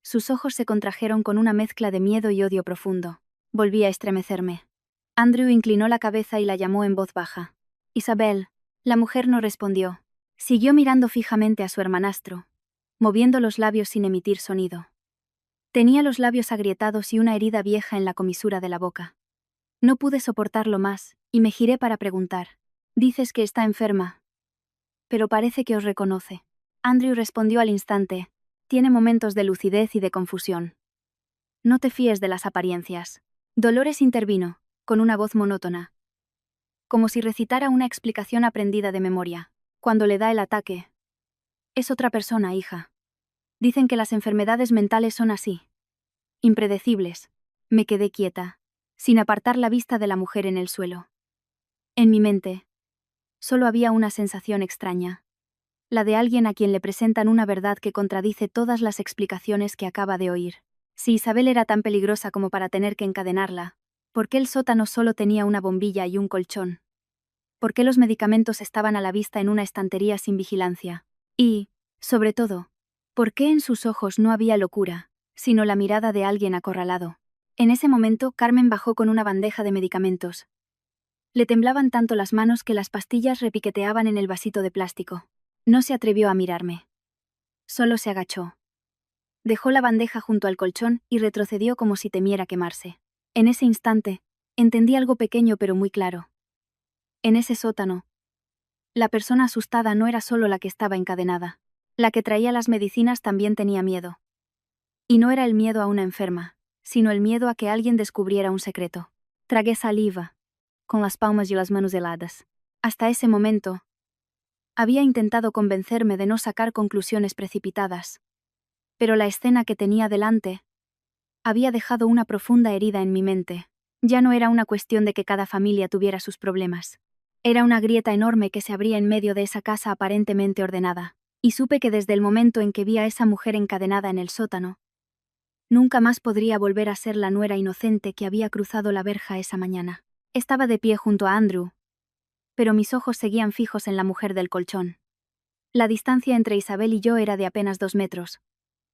sus ojos se contrajeron con una mezcla de miedo y odio profundo. Volví a estremecerme. Andrew inclinó la cabeza y la llamó en voz baja. Isabel. La mujer no respondió. Siguió mirando fijamente a su hermanastro, moviendo los labios sin emitir sonido. Tenía los labios agrietados y una herida vieja en la comisura de la boca. No pude soportarlo más, y me giré para preguntar. Dices que está enferma. Pero parece que os reconoce. Andrew respondió al instante. Tiene momentos de lucidez y de confusión. No te fíes de las apariencias. Dolores intervino, con una voz monótona, como si recitara una explicación aprendida de memoria. Cuando le da el ataque. Es otra persona, hija. Dicen que las enfermedades mentales son así. Impredecibles. Me quedé quieta, sin apartar la vista de la mujer en el suelo. En mi mente, solo había una sensación extraña. La de alguien a quien le presentan una verdad que contradice todas las explicaciones que acaba de oír. Si Isabel era tan peligrosa como para tener que encadenarla, ¿por qué el sótano solo tenía una bombilla y un colchón? ¿Por qué los medicamentos estaban a la vista en una estantería sin vigilancia? Y, sobre todo, ¿por qué en sus ojos no había locura, sino la mirada de alguien acorralado? En ese momento, Carmen bajó con una bandeja de medicamentos. Le temblaban tanto las manos que las pastillas repiqueteaban en el vasito de plástico. No se atrevió a mirarme. Solo se agachó. Dejó la bandeja junto al colchón y retrocedió como si temiera quemarse. En ese instante, entendí algo pequeño pero muy claro. En ese sótano, la persona asustada no era solo la que estaba encadenada. La que traía las medicinas también tenía miedo. Y no era el miedo a una enferma, sino el miedo a que alguien descubriera un secreto. Tragué saliva, con las palmas y las manos heladas. Hasta ese momento, había intentado convencerme de no sacar conclusiones precipitadas. Pero la escena que tenía delante había dejado una profunda herida en mi mente. Ya no era una cuestión de que cada familia tuviera sus problemas. Era una grieta enorme que se abría en medio de esa casa aparentemente ordenada, y supe que desde el momento en que vi a esa mujer encadenada en el sótano, nunca más podría volver a ser la nuera inocente que había cruzado la verja esa mañana. Estaba de pie junto a Andrew, pero mis ojos seguían fijos en la mujer del colchón. La distancia entre Isabel y yo era de apenas 2 metros,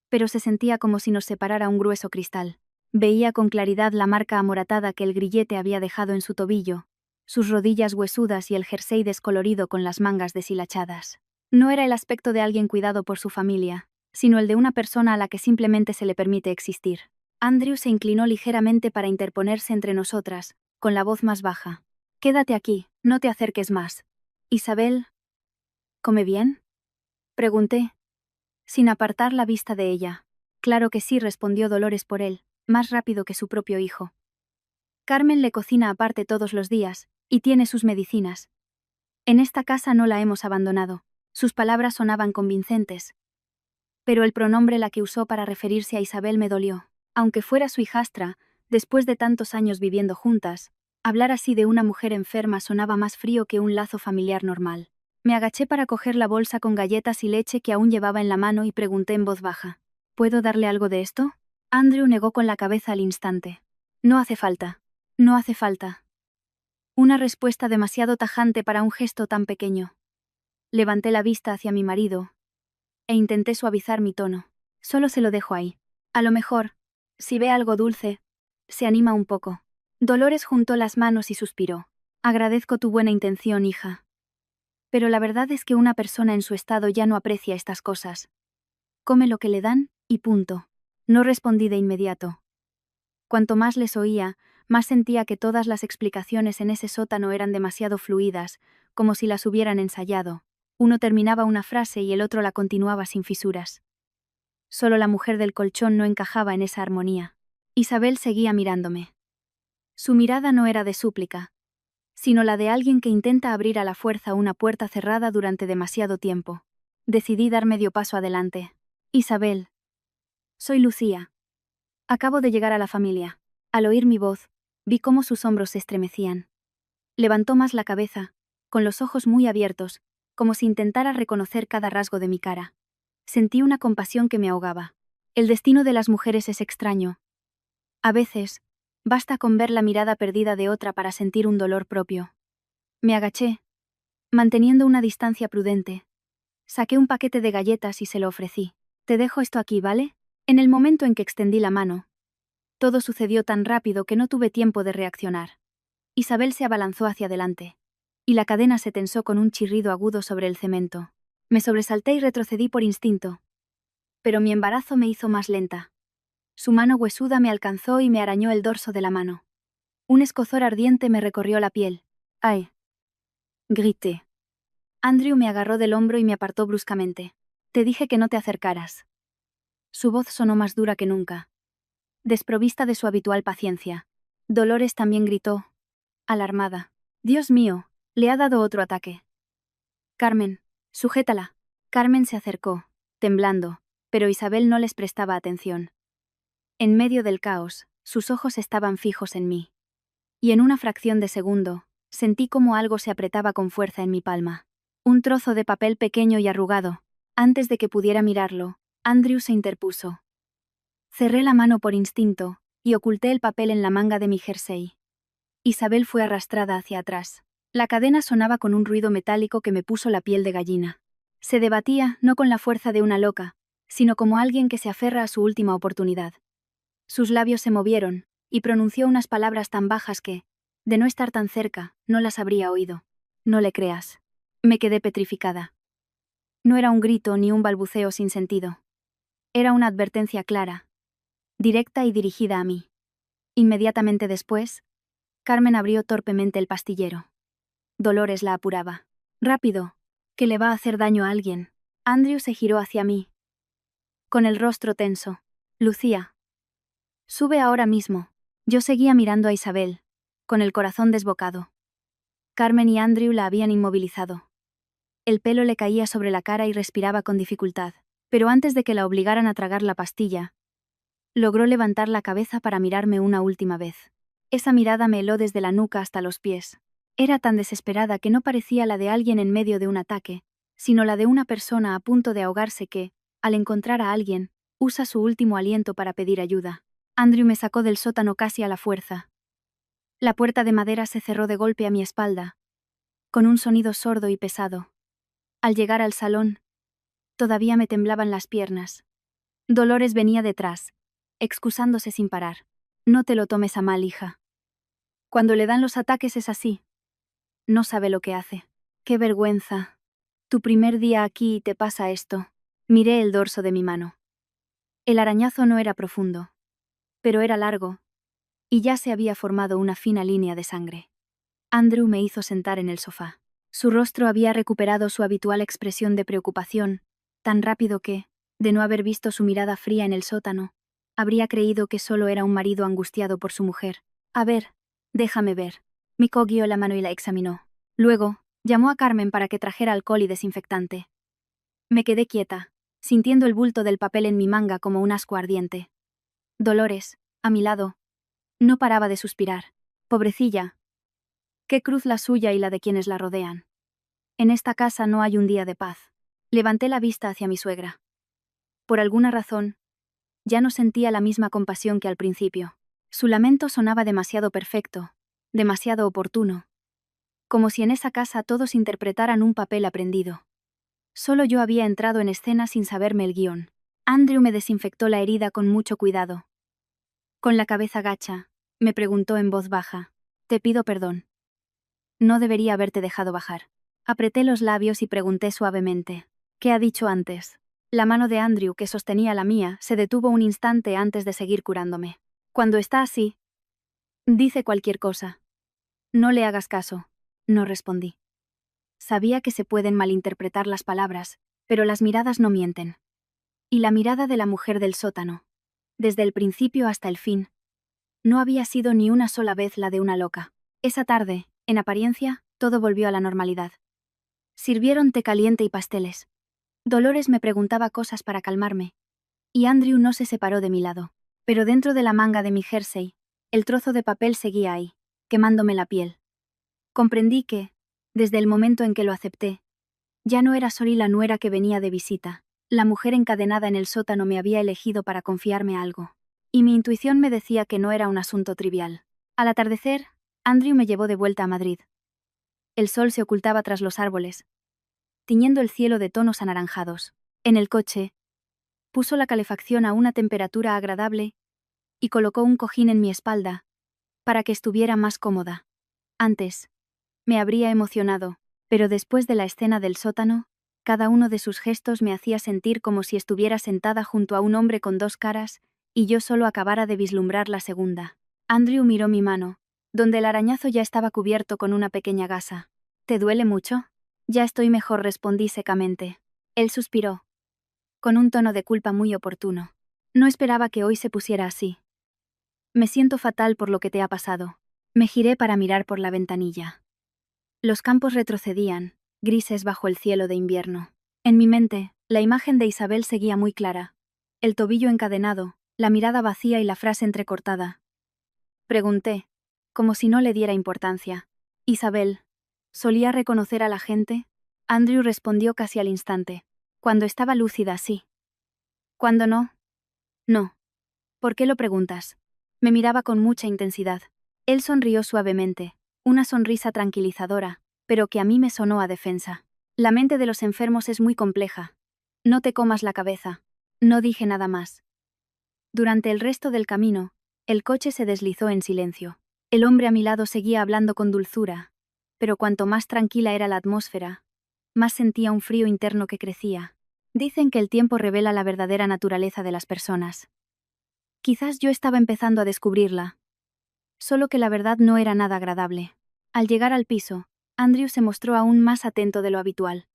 pero se sentía como si nos separara un grueso cristal. Veía con claridad la marca amoratada que el grillete había dejado en su tobillo, sus rodillas huesudas y el jersey descolorido con las mangas deshilachadas. No era el aspecto de alguien cuidado por su familia, sino el de una persona a la que simplemente se le permite existir. Andrew se inclinó ligeramente para interponerse entre nosotras, con la voz más baja. Quédate aquí, no te acerques más. Isabel, ¿come bien? Pregunté, sin apartar la vista de ella. Claro que sí, respondió Dolores por él, más rápido que su propio hijo. Carmen le cocina aparte todos los días, y tiene sus medicinas. En esta casa no la hemos abandonado. Sus palabras sonaban convincentes. Pero el pronombre la que usó para referirse a Isabel me dolió. Aunque fuera su hijastra, después de tantos años viviendo juntas, hablar así de una mujer enferma sonaba más frío que un lazo familiar normal. Me agaché para coger la bolsa con galletas y leche que aún llevaba en la mano y pregunté en voz baja. ¿Puedo darle algo de esto? Andrew negó con la cabeza al instante. No hace falta. No hace falta. Una respuesta demasiado tajante para un gesto tan pequeño. Levanté la vista hacia mi marido e intenté suavizar mi tono. Solo se lo dejo ahí. A lo mejor, si ve algo dulce, se anima un poco. Dolores juntó las manos y suspiró. Agradezco tu buena intención, hija. Pero la verdad es que una persona en su estado ya no aprecia estas cosas. Come lo que le dan, y punto. No respondí de inmediato. Cuanto más les oía, más sentía que todas las explicaciones en ese sótano eran demasiado fluidas, como si las hubieran ensayado. Uno terminaba una frase y el otro la continuaba sin fisuras. Solo la mujer del colchón no encajaba en esa armonía. Isabel seguía mirándome. Su mirada no era de súplica, sino la de alguien que intenta abrir a la fuerza una puerta cerrada durante demasiado tiempo. Decidí dar medio paso adelante. Isabel, Soy Lucía. Acabo de llegar a la familia. Al oír mi voz, vi cómo sus hombros se estremecían. Levantó más la cabeza, con los ojos muy abiertos, como si intentara reconocer cada rasgo de mi cara. Sentí una compasión que me ahogaba. El destino de las mujeres es extraño. A veces, basta con ver la mirada perdida de otra para sentir un dolor propio. Me agaché, manteniendo una distancia prudente. Saqué un paquete de galletas y se lo ofrecí. Te dejo esto aquí, ¿vale? En el momento en que extendí la mano, todo sucedió tan rápido que no tuve tiempo de reaccionar. Isabel se abalanzó hacia adelante, y la cadena se tensó con un chirrido agudo sobre el cemento. Me sobresalté y retrocedí por instinto. Pero mi embarazo me hizo más lenta. Su mano huesuda me alcanzó y me arañó el dorso de la mano. Un escozor ardiente me recorrió la piel. ¡Ay! Grité. Andrew me agarró del hombro y me apartó bruscamente. Te dije que no te acercaras. Su voz sonó más dura que nunca, desprovista de su habitual paciencia. Dolores también gritó, alarmada. Dios mío, le ha dado otro ataque. Carmen, sujétala. Carmen se acercó, temblando, pero Isabel no les prestaba atención. En medio del caos, sus ojos estaban fijos en mí. Y en una fracción de segundo, sentí como algo se apretaba con fuerza en mi palma. Un trozo de papel pequeño y arrugado. Antes de que pudiera mirarlo, Andrew se interpuso. Cerré la mano por instinto, y oculté el papel en la manga de mi jersey. Isabel fue arrastrada hacia atrás. La cadena sonaba con un ruido metálico que me puso la piel de gallina. Se debatía, no con la fuerza de una loca, sino como alguien que se aferra a su última oportunidad. Sus labios se movieron, y pronunció unas palabras tan bajas que, de no estar tan cerca, no las habría oído. No le creas. Me quedé petrificada. No era un grito ni un balbuceo sin sentido. Era una advertencia clara, directa y dirigida a mí. Inmediatamente después, Carmen abrió torpemente el pastillero. Dolores la apuraba. Rápido, que le va a hacer daño a alguien. Andrew se giró hacia mí, con el rostro tenso. Lucía. Sube ahora mismo. Yo seguía mirando a Isabel, con el corazón desbocado. Carmen y Andrew la habían inmovilizado. El pelo le caía sobre la cara y respiraba con dificultad, pero antes de que la obligaran a tragar la pastilla, logró levantar la cabeza para mirarme una última vez. Esa mirada me heló desde la nuca hasta los pies. Era tan desesperada que no parecía la de alguien en medio de un ataque, sino la de una persona a punto de ahogarse que, al encontrar a alguien, usa su último aliento para pedir ayuda. Andrew me sacó del sótano casi a la fuerza. La puerta de madera se cerró de golpe a mi espalda, con un sonido sordo y pesado. Al llegar al salón, todavía me temblaban las piernas. Dolores venía detrás, excusándose sin parar. No te lo tomes a mal, hija. Cuando le dan los ataques es así. No sabe lo que hace. Qué vergüenza. Tu primer día aquí y te pasa esto. Miré el dorso de mi mano. El arañazo no era profundo, pero era largo, y ya se había formado una fina línea de sangre. Andrew me hizo sentar en el sofá. Su rostro había recuperado su habitual expresión de preocupación, tan rápido que, de no haber visto su mirada fría en el sótano, habría creído que solo era un marido angustiado por su mujer. A ver, déjame ver. Me cogió la mano y la examinó. Luego, llamó a Carmen para que trajera alcohol y desinfectante. Me quedé quieta, sintiendo el bulto del papel en mi manga como un asco ardiente. Dolores, a mi lado, no paraba de suspirar. Pobrecilla. Qué cruz la suya y la de quienes la rodean. En esta casa no hay un día de paz. Levanté la vista hacia mi suegra. Por alguna razón, ya no sentía la misma compasión que al principio. Su lamento sonaba demasiado perfecto, demasiado oportuno. Como si en esa casa todos interpretaran un papel aprendido. Solo yo había entrado en escena sin saberme el guión. Andrew me desinfectó la herida con mucho cuidado. Con la cabeza gacha, me preguntó en voz baja. Te pido perdón. No debería haberte dejado bajar. Apreté los labios y pregunté suavemente. ¿Qué ha dicho antes? La mano de Andrew, que sostenía la mía, se detuvo un instante antes de seguir curándome. Cuando está así, dice cualquier cosa. No le hagas caso. No respondí. Sabía que se pueden malinterpretar las palabras, pero las miradas no mienten. Y la mirada de la mujer del sótano, desde el principio hasta el fin, no había sido ni una sola vez la de una loca. Esa tarde, en apariencia, todo volvió a la normalidad. Sirvieron té caliente y pasteles. Dolores me preguntaba cosas para calmarme, y Andrew no se separó de mi lado. Pero dentro de la manga de mi jersey, el trozo de papel seguía ahí, quemándome la piel. Comprendí que, desde el momento en que lo acepté, ya no era Sori la nuera que venía de visita. La mujer encadenada en el sótano me había elegido para confiarme algo. Y mi intuición me decía que no era un asunto trivial. Al atardecer, Andrew me llevó de vuelta a Madrid. El sol se ocultaba tras los árboles, tiñendo el cielo de tonos anaranjados. En el coche, puso la calefacción a una temperatura agradable y colocó un cojín en mi espalda, para que estuviera más cómoda. Antes, me habría emocionado, pero después de la escena del sótano, cada uno de sus gestos me hacía sentir como si estuviera sentada junto a un hombre con dos caras, y yo solo acabara de vislumbrar la segunda. Andrew miró mi mano, donde el arañazo ya estaba cubierto con una pequeña gasa. ¿Te duele mucho? Ya estoy mejor, respondí secamente. Él suspiró, con un tono de culpa muy oportuno. No esperaba que hoy se pusiera así. Me siento fatal por lo que te ha pasado. Me giré para mirar por la ventanilla. Los campos retrocedían, grises bajo el cielo de invierno. En mi mente, la imagen de Isabel seguía muy clara. El tobillo encadenado, la mirada vacía y la frase entrecortada. Pregunté, como si no le diera importancia. Isabel, ¿solía reconocer a la gente? Andrew respondió casi al instante. Cuando estaba lúcida, sí. Cuando no, no. ¿Por qué lo preguntas? Me miraba con mucha intensidad. Él sonrió suavemente, una sonrisa tranquilizadora, pero que a mí me sonó a defensa. La mente de los enfermos es muy compleja. No te comas la cabeza. No dije nada más. Durante el resto del camino, el coche se deslizó en silencio. El hombre a mi lado seguía hablando con dulzura, pero cuanto más tranquila era la atmósfera, más sentía un frío interno que crecía. Dicen que el tiempo revela la verdadera naturaleza de las personas. Quizás yo estaba empezando a descubrirla. Solo que la verdad no era nada agradable. Al llegar al piso, Andrew se mostró aún más atento de lo habitual.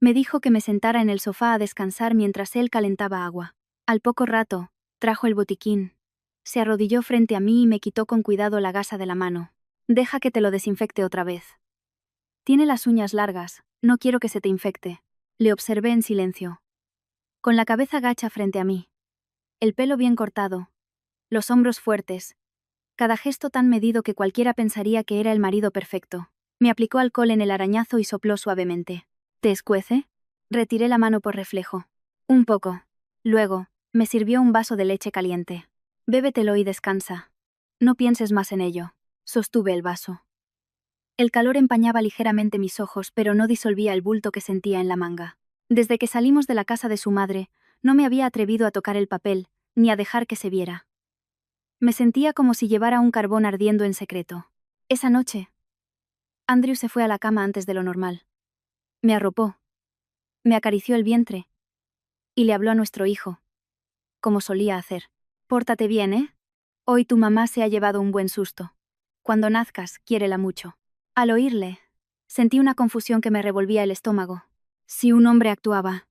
Me dijo que me sentara en el sofá a descansar mientras él calentaba agua. Al poco rato, trajo el botiquín. Se arrodilló frente a mí y me quitó con cuidado la gasa de la mano. Deja que te lo desinfecte otra vez. Tiene las uñas largas, no quiero que se te infecte. Le observé en silencio. Con la cabeza gacha frente a mí. El pelo bien cortado. Los hombros fuertes. Cada gesto tan medido que cualquiera pensaría que era el marido perfecto. Me aplicó alcohol en el arañazo y sopló suavemente. ¿Te escuece? Retiré la mano por reflejo. Un poco. Luego, me sirvió un vaso de leche caliente. Bébetelo y descansa. No pienses más en ello. Sostuve el vaso. El calor empañaba ligeramente mis ojos, pero no disolvía el bulto que sentía en la manga. Desde que salimos de la casa de su madre, no me había atrevido a tocar el papel, ni a dejar que se viera. Me sentía como si llevara un carbón ardiendo en secreto. Esa noche, Andrew se fue a la cama antes de lo normal. Me arropó. Me acarició el vientre. Y le habló a nuestro hijo. Como solía hacer. Pórtate bien, ¿eh? Hoy tu mamá se ha llevado un buen susto. Cuando nazcas, quiérela mucho. Al oírle, sentí una confusión que me revolvía el estómago. Si un hombre actuaba,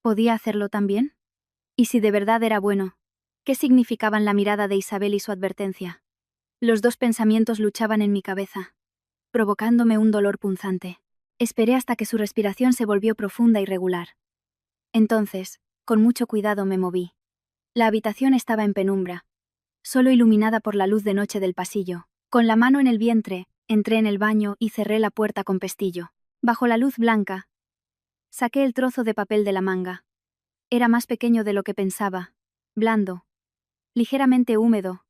¿podía hacerlo también? Y si de verdad era bueno, ¿qué significaban la mirada de Isabel y su advertencia? Los dos pensamientos luchaban en mi cabeza, provocándome un dolor punzante. Esperé hasta que su respiración se volvió profunda y regular. Entonces, con mucho cuidado me moví. La habitación estaba en penumbra, solo iluminada por la luz de noche del pasillo. Con la mano en el vientre, entré en el baño y cerré la puerta con pestillo. Bajo la luz blanca, saqué el trozo de papel de la manga. Era más pequeño de lo que pensaba, blando, ligeramente húmedo,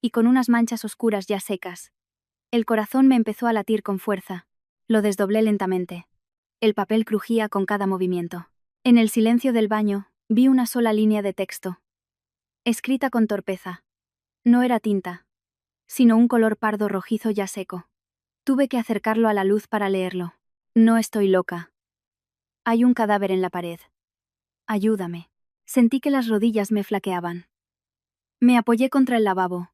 y con unas manchas oscuras ya secas. El corazón me empezó a latir con fuerza. Lo desdoblé lentamente. El papel crujía con cada movimiento. En el silencio del baño, vi una sola línea de texto. Escrita con torpeza. No era tinta, sino un color pardo rojizo ya seco. Tuve que acercarlo a la luz para leerlo. No estoy loca. Hay un cadáver en la pared. Ayúdame. Sentí que las rodillas me flaqueaban. Me apoyé contra el lavabo.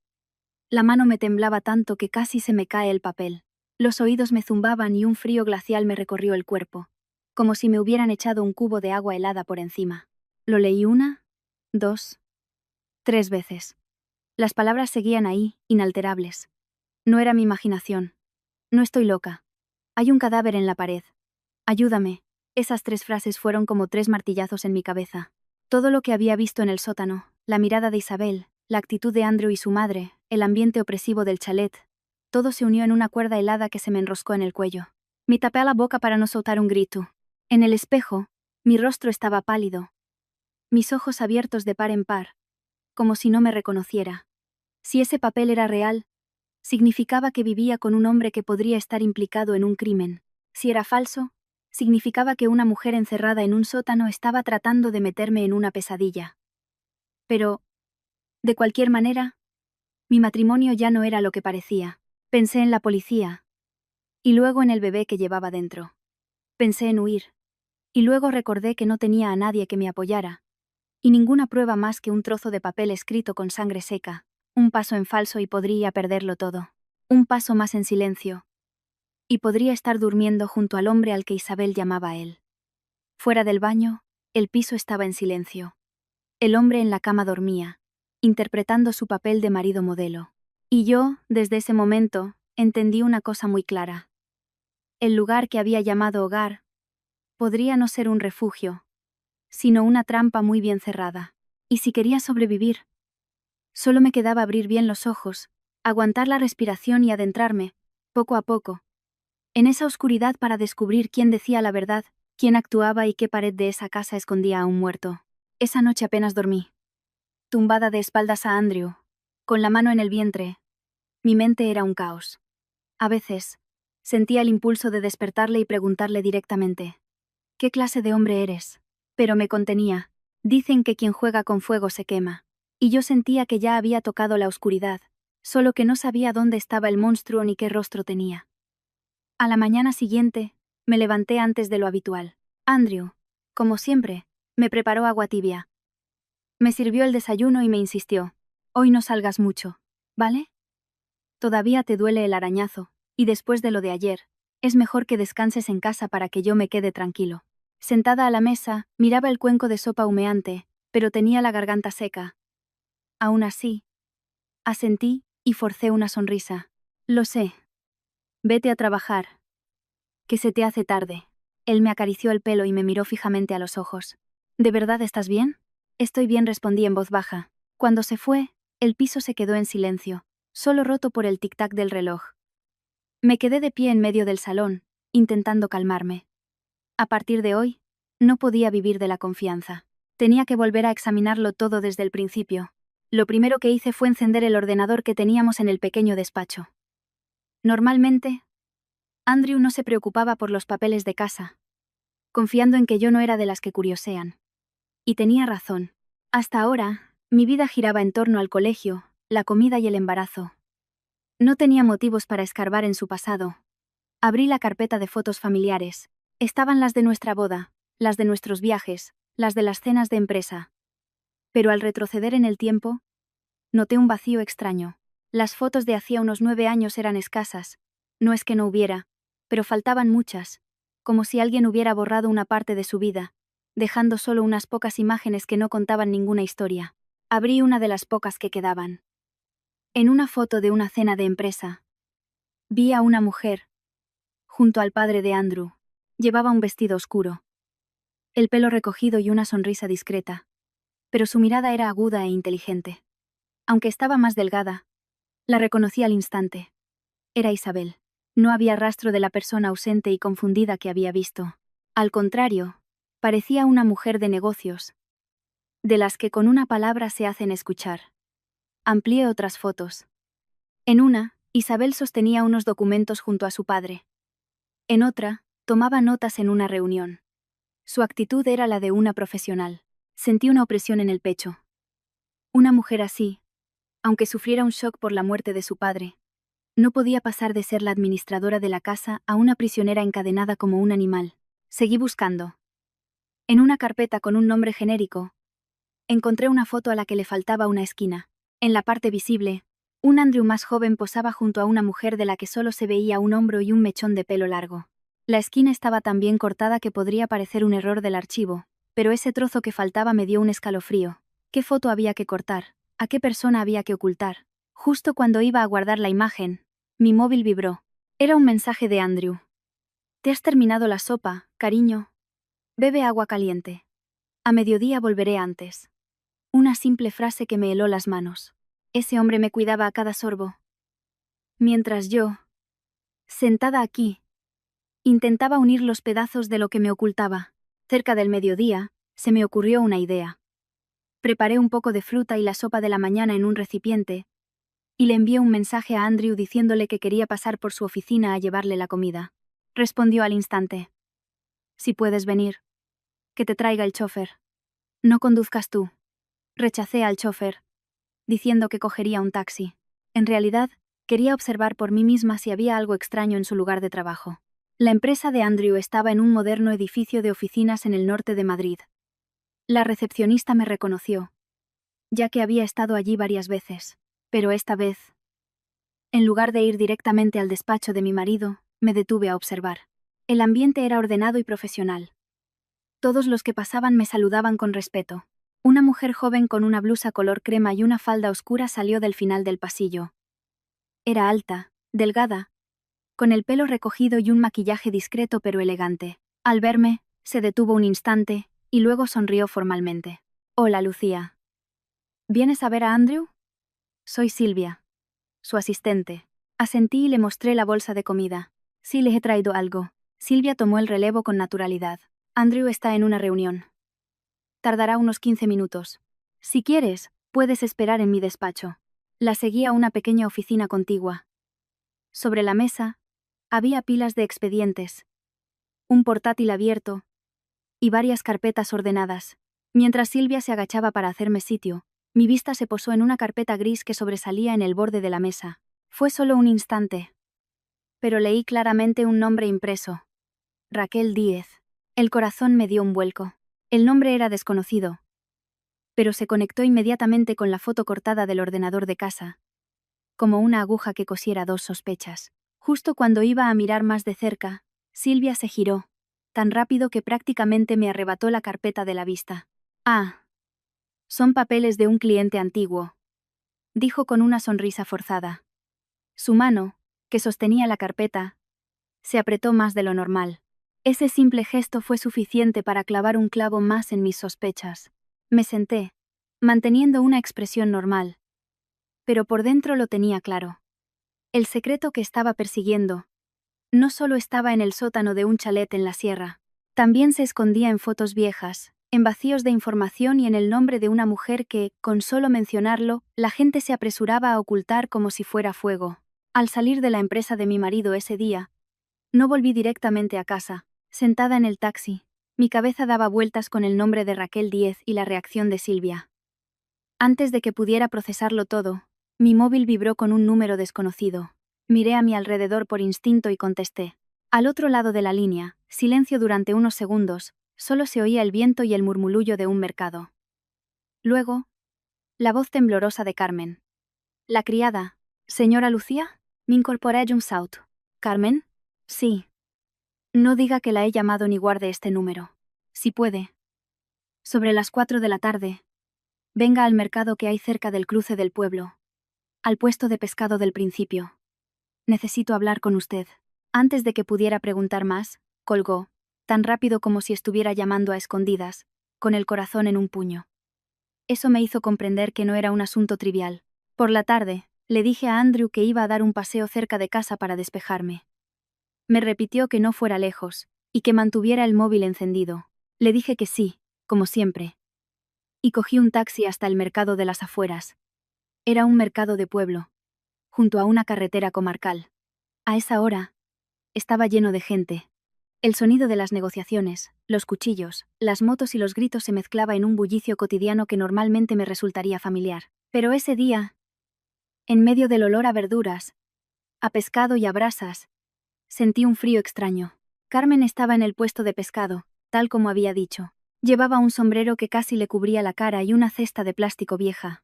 La mano me temblaba tanto que casi se me cae el papel. Los oídos me zumbaban y un frío glacial me recorrió el cuerpo, como si me hubieran echado un cubo de agua helada por encima. Lo leí 1, 2, 3 veces. Las palabras seguían ahí, inalterables. No era mi imaginación. No estoy loca. Hay un cadáver en la pared. Ayúdame. Esas 3 frases fueron como 3 martillazos en mi cabeza. Todo lo que había visto en el sótano, la mirada de Isabel, la actitud de Andrew y su madre, el ambiente opresivo del chalet, todo se unió en una cuerda helada que se me enroscó en el cuello. Me tapé a la boca para no soltar un grito. En el espejo, mi rostro estaba pálido, mis ojos abiertos de par en par, como si no me reconociera. Si ese papel era real, significaba que vivía con un hombre que podría estar implicado en un crimen. Si era falso, significaba que una mujer encerrada en un sótano estaba tratando de meterme en una pesadilla. Pero, de cualquier manera, mi matrimonio ya no era lo que parecía. Pensé en la policía, y luego en el bebé que llevaba dentro. Pensé en huir, y luego recordé que no tenía a nadie que me apoyara, y ninguna prueba más que un trozo de papel escrito con sangre seca. Un paso en falso y podría perderlo todo. Un paso más en silencio, y podría estar durmiendo junto al hombre al que Isabel llamaba él. Fuera del baño, el piso estaba en silencio. El hombre en la cama dormía, interpretando su papel de marido modelo. Y yo, desde ese momento, entendí una cosa muy clara. El lugar que había llamado hogar podría no ser un refugio, sino una trampa muy bien cerrada. Y si quería sobrevivir, solo me quedaba abrir bien los ojos, aguantar la respiración y adentrarme, poco a poco, en esa oscuridad para descubrir quién decía la verdad, quién actuaba y qué pared de esa casa escondía a un muerto. Esa noche apenas dormí. Tumbada de espaldas a Andrew, con la mano en el vientre, mi mente era un caos. A veces, sentía el impulso de despertarle y preguntarle directamente: ¿qué clase de hombre eres? Pero me contenía. Dicen que quien juega con fuego se quema. Y yo sentía que ya había tocado la oscuridad, solo que no sabía dónde estaba el monstruo ni qué rostro tenía. A la mañana siguiente, me levanté antes de lo habitual. Andrew, como siempre, me preparó agua tibia. Me sirvió el desayuno y me insistió: hoy no salgas mucho, ¿vale? Todavía te duele el arañazo, y después de lo de ayer, es mejor que descanses en casa para que yo me quede tranquilo. Sentada a la mesa, miraba el cuenco de sopa humeante, pero tenía la garganta seca. Aún así, asentí y forcé una sonrisa. Lo sé. Vete a trabajar, que se te hace tarde. Él me acarició el pelo y me miró fijamente a los ojos. ¿De verdad estás bien? Estoy bien, respondí en voz baja. Cuando se fue, el piso se quedó en silencio, solo roto por el tic-tac del reloj. Me quedé de pie en medio del salón, intentando calmarme. A partir de hoy, no podía vivir de la confianza. Tenía que volver a examinarlo todo desde el principio. Lo primero que hice fue encender el ordenador que teníamos en el pequeño despacho. Normalmente, Andrew no se preocupaba por los papeles de casa, confiando en que yo no era de las que curiosean. Y tenía razón. Hasta ahora, mi vida giraba en torno al colegio, la comida y el embarazo. No tenía motivos para escarbar en su pasado. Abrí la carpeta de fotos familiares. Estaban las de nuestra boda, las de nuestros viajes, las de las cenas de empresa. Pero al retroceder en el tiempo, noté un vacío extraño. Las fotos de hacía unos 9 años eran escasas. No es que no hubiera, pero faltaban muchas, como si alguien hubiera borrado una parte de su vida, dejando solo unas pocas imágenes que no contaban ninguna historia. Abrí una de las pocas que quedaban. En una foto de una cena de empresa, vi a una mujer, junto al padre de Andrew. Llevaba un vestido oscuro, el pelo recogido y una sonrisa discreta, pero su mirada era aguda e inteligente. Aunque estaba más delgada, la reconocí al instante. Era Isabel. No había rastro de la persona ausente y confundida que había visto. Al contrario, parecía una mujer de negocios, de las que con una palabra se hacen escuchar. Amplié otras fotos. En una, Isabel sostenía unos documentos junto a su padre. En otra, tomaba notas en una reunión. Su actitud era la de una profesional. Sentí una opresión en el pecho. Una mujer así, aunque sufriera un shock por la muerte de su padre, no podía pasar de ser la administradora de la casa a una prisionera encadenada como un animal. Seguí buscando. En una carpeta con un nombre genérico, encontré una foto a la que le faltaba una esquina. En la parte visible, un Andrew más joven posaba junto a una mujer de la que solo se veía un hombro y un mechón de pelo largo. La esquina estaba tan bien cortada que podría parecer un error del archivo, pero ese trozo que faltaba me dio un escalofrío. ¿Qué foto había que cortar? ¿A qué persona había que ocultar? Justo cuando iba a guardar la imagen, mi móvil vibró. Era un mensaje de Andrew. ¿Te has terminado la sopa, cariño? Bebe agua caliente. A mediodía volveré antes. Una simple frase que me heló las manos. Ese hombre me cuidaba a cada sorbo. Mientras yo, sentada aquí, intentaba unir los pedazos de lo que me ocultaba. Cerca del mediodía, se me ocurrió una idea. Preparé un poco de fruta y la sopa de la mañana en un recipiente, y le envié un mensaje a Andrew diciéndole que quería pasar por su oficina a llevarle la comida. Respondió al instante. Si puedes venir. Que te traiga el chofer. No conduzcas tú. Rechacé al chofer, diciendo que cogería un taxi. En realidad, quería observar por mí misma si había algo extraño en su lugar de trabajo. La empresa de Andrew estaba en un moderno edificio de oficinas en el norte de Madrid. La recepcionista me reconoció, ya que había estado allí varias veces, pero esta vez, en lugar de ir directamente al despacho de mi marido, me detuve a observar. El ambiente era ordenado y profesional. Todos los que pasaban me saludaban con respeto. Una mujer joven con una blusa color crema y una falda oscura salió del final del pasillo. Era alta, delgada, con el pelo recogido y un maquillaje discreto pero elegante. Al verme, se detuvo un instante, y luego sonrió formalmente. Hola, Lucía. ¿Vienes a ver a Andrew? Soy Silvia, su asistente. Asentí y le mostré la bolsa de comida. Sí, le he traído algo. Silvia tomó el relevo con naturalidad. Andrew está en una reunión. Tardará unos 15 minutos. Si quieres, puedes esperar en mi despacho. La seguí a una pequeña oficina contigua. Sobre la mesa, había pilas de expedientes, un portátil abierto y varias carpetas ordenadas. Mientras Silvia se agachaba para hacerme sitio, mi vista se posó en una carpeta gris que sobresalía en el borde de la mesa. Fue solo un instante, pero leí claramente un nombre impreso. Raquel Díez. El corazón me dio un vuelco. El nombre era desconocido, pero se conectó inmediatamente con la foto cortada del ordenador de casa, como una aguja que cosiera dos sospechas. Justo cuando iba a mirar más de cerca, Silvia se giró, tan rápido que prácticamente me arrebató la carpeta de la vista. Ah, son papeles de un cliente antiguo, dijo con una sonrisa forzada. Su mano, que sostenía la carpeta, se apretó más de lo normal. Ese simple gesto fue suficiente para clavar un clavo más en mis sospechas. Me senté, manteniendo una expresión normal, pero por dentro lo tenía claro. El secreto que estaba persiguiendo no solo estaba en el sótano de un chalet en la sierra, también se escondía en fotos viejas, en vacíos de información y en el nombre de una mujer que, con solo mencionarlo, la gente se apresuraba a ocultar como si fuera fuego. Al salir de la empresa de mi marido ese día, no volví directamente a casa. Sentada en el taxi, mi cabeza daba vueltas con el nombre de Raquel Díez y la reacción de Silvia. Antes de que pudiera procesarlo todo, mi móvil vibró con un número desconocido. Miré a mi alrededor por instinto y contesté. Al otro lado de la línea, silencio durante unos segundos, solo se oía el viento y el murmullo de un mercado. Luego, la voz temblorosa de Carmen. La criada. ¿Señora Lucía? Me incorporé a Jumpshout. ¿Carmen? Sí. No diga que la he llamado ni guarde este número. Si puede. Sobre las 4 de la tarde. Venga al mercado que hay cerca del cruce del pueblo. Al puesto de pescado del principio. Necesito hablar con usted. Antes de que pudiera preguntar más, colgó, tan rápido como si estuviera llamando a escondidas, con el corazón en un puño. Eso me hizo comprender que no era un asunto trivial. Por la tarde, le dije a Andrew que iba a dar un paseo cerca de casa para despejarme. Me repitió que no fuera lejos, y que mantuviera el móvil encendido. Le dije que sí, como siempre. Y cogí un taxi hasta el mercado de las afueras. Era un mercado de pueblo, junto a una carretera comarcal. A esa hora, estaba lleno de gente. El sonido de las negociaciones, los cuchillos, las motos y los gritos se mezclaba en un bullicio cotidiano que normalmente me resultaría familiar. Pero ese día, en medio del olor a verduras, a pescado y a brasas, sentí un frío extraño. Carmen estaba en el puesto de pescado, tal como había dicho. Llevaba un sombrero que casi le cubría la cara y una cesta de plástico vieja.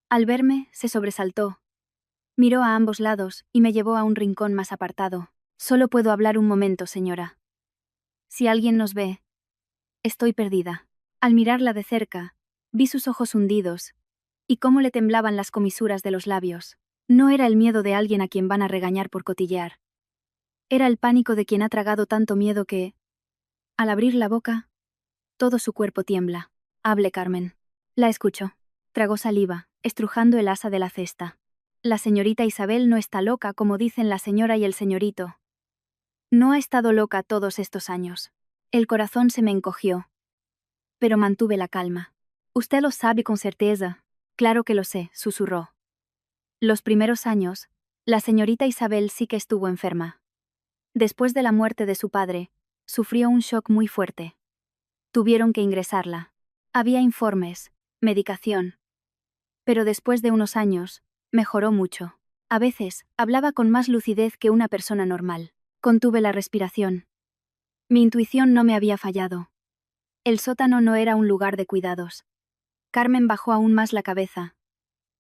Al verme, se sobresaltó. Miró a ambos lados y me llevó a un rincón más apartado. Solo puedo hablar un momento, señora. Si alguien nos ve, estoy perdida. Al mirarla de cerca, vi sus ojos hundidos y cómo le temblaban las comisuras de los labios. No era el miedo de alguien a quien van a regañar por cotillear. Era el pánico de quien ha tragado tanto miedo que, al abrir la boca, Todo su cuerpo tiembla. Hable, Carmen. La escucho. Tragó saliva, estrujando el asa de la cesta. La señorita Isabel no está loca como dicen la señora y el señorito. No ha estado loca todos estos años. El corazón se me encogió. Pero mantuve la calma. Usted lo sabe con certeza. Claro que lo sé, susurró. Los primeros años, la señorita Isabel sí que estuvo enferma. Después de la muerte de su padre, sufrió un shock muy fuerte. Tuvieron que ingresarla. Había informes, medicación. Pero después de unos años, mejoró mucho. A veces, hablaba con más lucidez que una persona normal. Contuve la respiración. Mi intuición no me había fallado. El sótano no era un lugar de cuidados. Carmen bajó aún más la cabeza.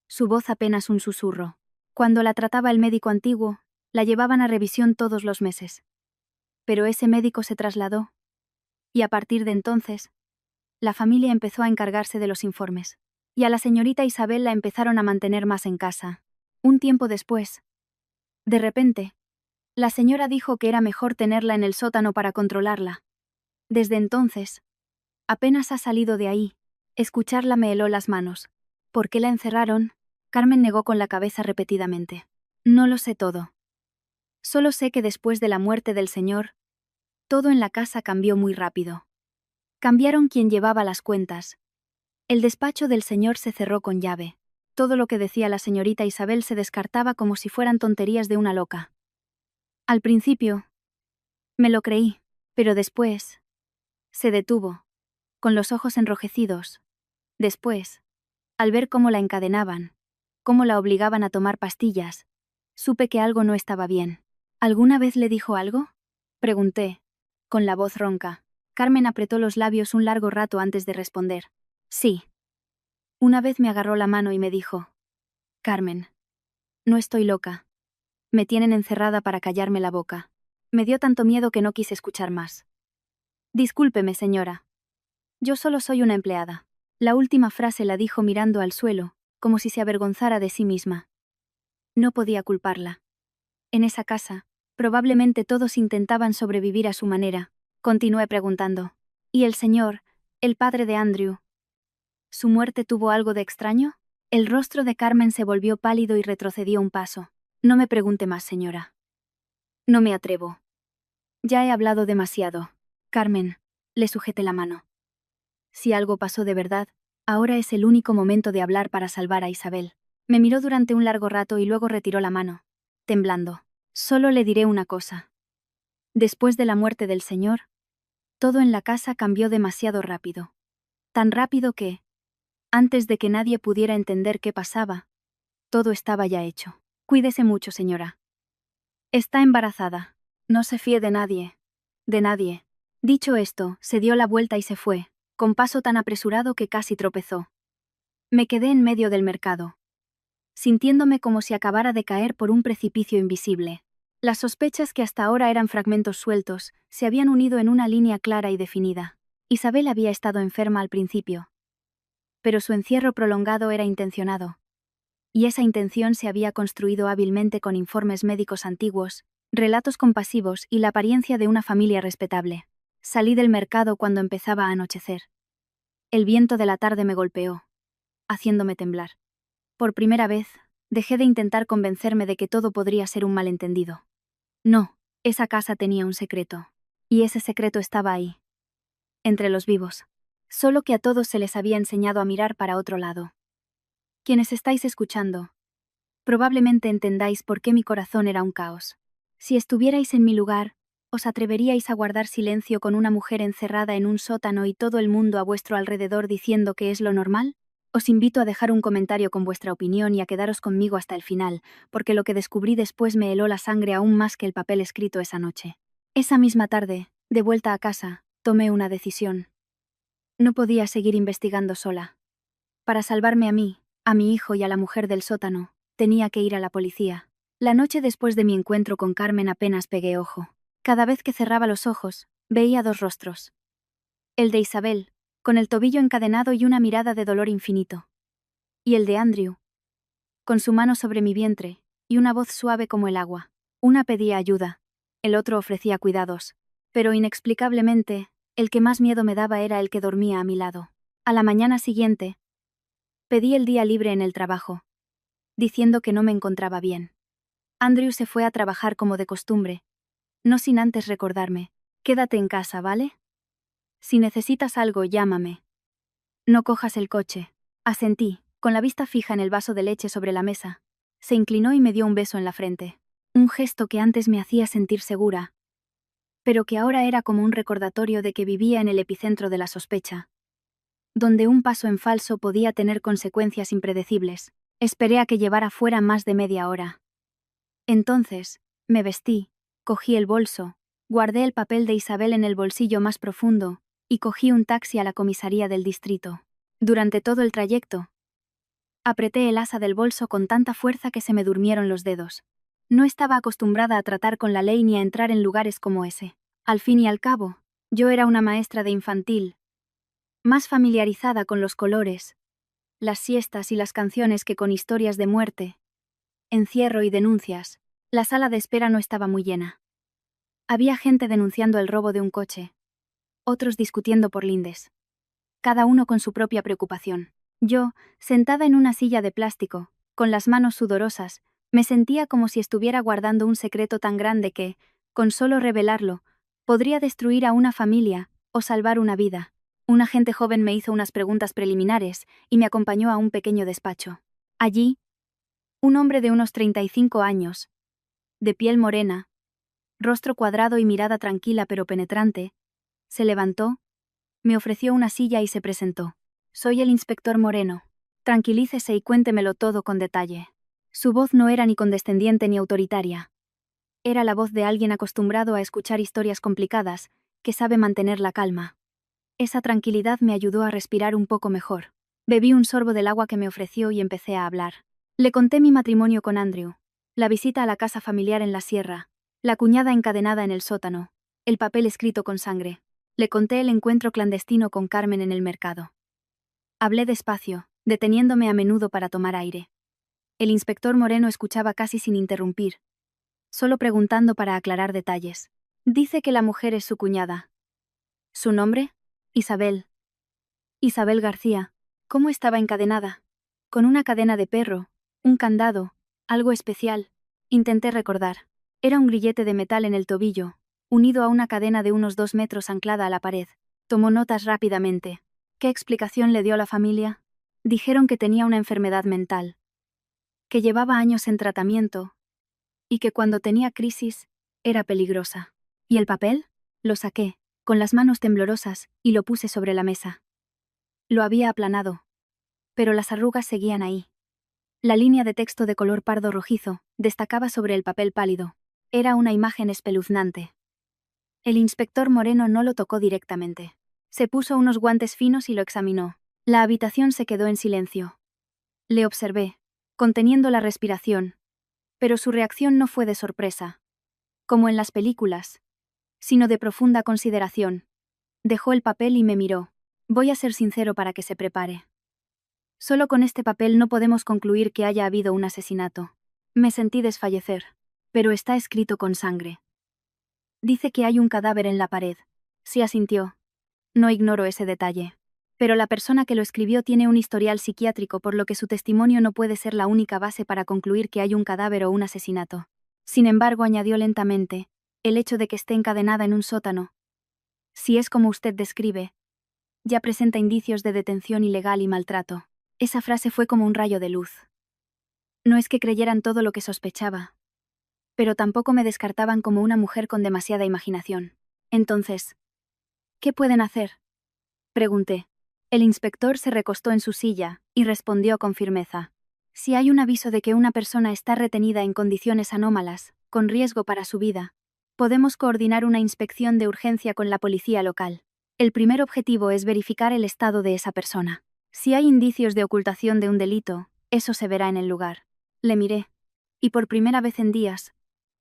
Su voz apenas un susurro. Cuando la trataba el médico antiguo, la llevaban a revisión todos los meses. Pero ese médico se trasladó. Y a partir de entonces, la familia empezó a encargarse de los informes. Y a la señorita Isabel la empezaron a mantener más en casa. Un tiempo después, de repente, la señora dijo que era mejor tenerla en el sótano para controlarla. Desde entonces, apenas ha salido de ahí. Escucharla me heló las manos. ¿Por qué la encerraron? Carmen negó con la cabeza repetidamente. No lo sé todo. Solo sé que después de la muerte del señor, todo en la casa cambió muy rápido. Cambiaron quien llevaba las cuentas. El despacho del señor se cerró con llave. Todo lo que decía la señorita Isabel se descartaba como si fueran tonterías de una loca. Al principio, me lo creí, pero después, se detuvo, con los ojos enrojecidos. Después, al ver cómo la encadenaban, cómo la obligaban a tomar pastillas, supe que algo no estaba bien. ¿Alguna vez le dijo algo? Pregunté, con la voz ronca. Carmen apretó los labios un largo rato antes de responder. Sí. Una vez me agarró la mano y me dijo: Carmen, no estoy loca. Me tienen encerrada para callarme la boca. Me dio tanto miedo que no quise escuchar más. Discúlpeme, señora. Yo solo soy una empleada. La última frase la dijo mirando al suelo, como si se avergonzara de sí misma. No podía culparla. En esa casa, probablemente todos intentaban sobrevivir a su manera. Continué preguntando. ¿Y el señor, el padre de Andrew? ¿Su muerte tuvo algo de extraño? El rostro de Carmen se volvió pálido y retrocedió un paso. No me pregunte más, señora. No me atrevo. Ya he hablado demasiado. Carmen, le sujeté la mano. Si algo pasó de verdad, ahora es el único momento de hablar para salvar a Isabel. Me miró durante un largo rato y luego retiró la mano, temblando. Solo le diré una cosa. Después de la muerte del señor, todo en la casa cambió demasiado rápido. Tan rápido que, antes de que nadie pudiera entender qué pasaba, todo estaba ya hecho. Cuídese mucho, señora. Está embarazada. No se fíe de nadie. De nadie. Dicho esto, se dio la vuelta y se fue, con paso tan apresurado que casi tropezó. Me quedé en medio del mercado, sintiéndome como si acabara de caer por un precipicio invisible. Las sospechas que hasta ahora eran fragmentos sueltos, se habían unido en una línea clara y definida. Isabel había estado enferma al principio. Pero su encierro prolongado era intencionado. Y esa intención se había construido hábilmente con informes médicos antiguos, relatos compasivos y la apariencia de una familia respetable. Salí del mercado cuando empezaba a anochecer. El viento de la tarde me golpeó, haciéndome temblar. Por primera vez, dejé de intentar convencerme de que todo podría ser un malentendido. No, esa casa tenía un secreto. Y ese secreto estaba ahí. Entre los vivos. Solo que a todos se les había enseñado a mirar para otro lado. Quienes estáis escuchando, probablemente entendáis por qué mi corazón era un caos. Si estuvierais en mi lugar, ¿os atreveríais a guardar silencio con una mujer encerrada en un sótano y todo el mundo a vuestro alrededor diciendo que es lo normal? Os invito a dejar un comentario con vuestra opinión y a quedaros conmigo hasta el final, porque lo que descubrí después me heló la sangre aún más que el papel escrito esa noche. Esa misma tarde, de vuelta a casa, tomé una decisión. No podía seguir investigando sola. Para salvarme a mí, a mi hijo y a la mujer del sótano, tenía que ir a la policía. La noche después de mi encuentro con Carmen apenas pegué ojo. Cada vez que cerraba los ojos, veía dos rostros. El de Isabel, con el tobillo encadenado y una mirada de dolor infinito. Y el de Andrew, con su mano sobre mi vientre, y una voz suave como el agua. Una pedía ayuda, el otro ofrecía cuidados. Pero inexplicablemente, El que más miedo me daba era el que dormía a mi lado. A la mañana siguiente, pedí el día libre en el trabajo, diciendo que no me encontraba bien. Andrew se fue a trabajar como de costumbre, no sin antes recordarme: quédate en casa, ¿vale? Si necesitas algo, llámame. No cojas el coche. Asentí, con la vista fija en el vaso de leche sobre la mesa. Se inclinó y me dio un beso en la frente. Un gesto que antes me hacía sentir segura, pero que ahora era como un recordatorio de que vivía en el epicentro de la sospecha, donde un paso en falso podía tener consecuencias impredecibles. Esperé a que llevara fuera más de media hora. Entonces, me vestí, cogí el bolso, guardé el papel de Isabel en el bolsillo más profundo, y cogí un taxi a la comisaría del distrito. Durante todo el trayecto, apreté el asa del bolso con tanta fuerza que se me durmieron los dedos. No estaba acostumbrada a tratar con la ley ni a entrar en lugares como ese. Al fin y al cabo, yo era una maestra de infantil, más familiarizada con los colores, las siestas y las canciones que con historias de muerte, encierro y denuncias. La sala de espera no estaba muy llena. Había gente denunciando el robo de un coche, otros discutiendo por lindes, cada uno con su propia preocupación. Yo, sentada en una silla de plástico, con las manos sudorosas, me sentía como si estuviera guardando un secreto tan grande que, con solo revelarlo, podría destruir a una familia o salvar una vida. Un agente joven me hizo unas preguntas preliminares y me acompañó a un pequeño despacho. Allí, un hombre de unos 35 años, de piel morena, rostro cuadrado y mirada tranquila pero penetrante, se levantó, me ofreció una silla y se presentó. Soy el inspector Moreno. Tranquilícese y cuéntemelo todo con detalle. Su voz no era ni condescendiente ni autoritaria. Era la voz de alguien acostumbrado a escuchar historias complicadas, que sabe mantener la calma. Esa tranquilidad me ayudó a respirar un poco mejor. Bebí un sorbo del agua que me ofreció y empecé a hablar. Le conté mi matrimonio con Andrew, la visita a la casa familiar en la sierra, la cuñada encadenada en el sótano, el papel escrito con sangre. Le conté el encuentro clandestino con Carmen en el mercado. Hablé despacio, deteniéndome a menudo para tomar aire. El inspector Moreno escuchaba casi sin interrumpir, solo preguntando para aclarar detalles. Dice que la mujer es su cuñada. ¿Su nombre? Isabel. Isabel García. ¿Cómo estaba encadenada? Con una cadena de perro, un candado, algo especial. Intenté recordar. Era un grillete de metal en el tobillo, unido a una cadena de unos 2 metros anclada a la pared. Tomó notas rápidamente. ¿Qué explicación le dio a la familia? Dijeron que tenía una enfermedad mental, que llevaba años en tratamiento, y que cuando tenía crisis, era peligrosa. ¿Y el papel? Lo saqué, con las manos temblorosas, y lo puse sobre la mesa. Lo había aplanado, pero las arrugas seguían ahí. La línea de texto de color pardo rojizo destacaba sobre el papel pálido. Era una imagen espeluznante. El inspector Moreno no lo tocó directamente. Se puso unos guantes finos y lo examinó. La habitación se quedó en silencio. Le observé, conteniendo la respiración, pero su reacción no fue de sorpresa, como en las películas, sino de profunda consideración. Dejó el papel y me miró. Voy a ser sincero para que se prepare. Solo con este papel no podemos concluir que haya habido un asesinato. Me sentí desfallecer. Pero está escrito con sangre. Dice que hay un cadáver en la pared. Sí, asintió. No ignoro ese detalle. Pero la persona que lo escribió tiene un historial psiquiátrico, por lo que su testimonio no puede ser la única base para concluir que hay un cadáver o un asesinato. Sin embargo, añadió lentamente, el hecho de que esté encadenada en un sótano, si es como usted describe, ya presenta indicios de detención ilegal y maltrato. Esa frase fue como un rayo de luz. No es que creyeran todo lo que sospechaba, pero tampoco me descartaban como una mujer con demasiada imaginación. Entonces, ¿qué pueden hacer?, pregunté. El inspector se recostó en su silla y respondió con firmeza. Si hay un aviso de que una persona está retenida en condiciones anómalas, con riesgo para su vida, podemos coordinar una inspección de urgencia con la policía local. El primer objetivo es verificar el estado de esa persona. Si hay indicios de ocultación de un delito, eso se verá en el lugar. Le miré, y por primera vez en días,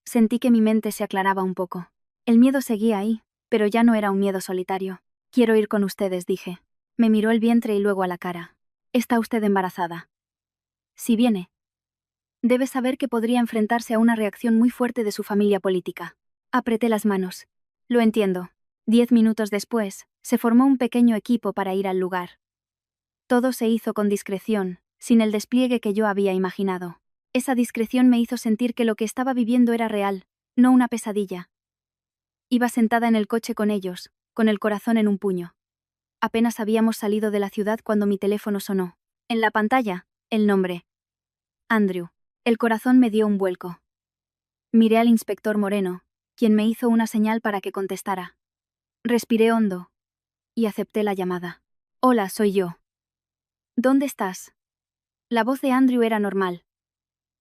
sentí que mi mente se aclaraba un poco. El miedo seguía ahí, pero ya no era un miedo solitario. Quiero ir con ustedes, dije. Me miró el vientre y luego a la cara. ¿Está usted embarazada? Si viene, debe saber que podría enfrentarse a una reacción muy fuerte de su familia política. Apreté las manos. Lo entiendo. 10 minutos después, se formó un pequeño equipo para ir al lugar. Todo se hizo con discreción, sin el despliegue que yo había imaginado. Esa discreción me hizo sentir que lo que estaba viviendo era real, no una pesadilla. Iba sentada en el coche con ellos, con el corazón en un puño. Apenas habíamos salido de la ciudad cuando mi teléfono sonó. En la pantalla, el nombre. Andrew. El corazón me dio un vuelco. Miré al inspector Moreno, quien me hizo una señal para que contestara. Respiré hondo. Y acepté la llamada. Hola, soy yo. ¿Dónde estás? La voz de Andrew era normal.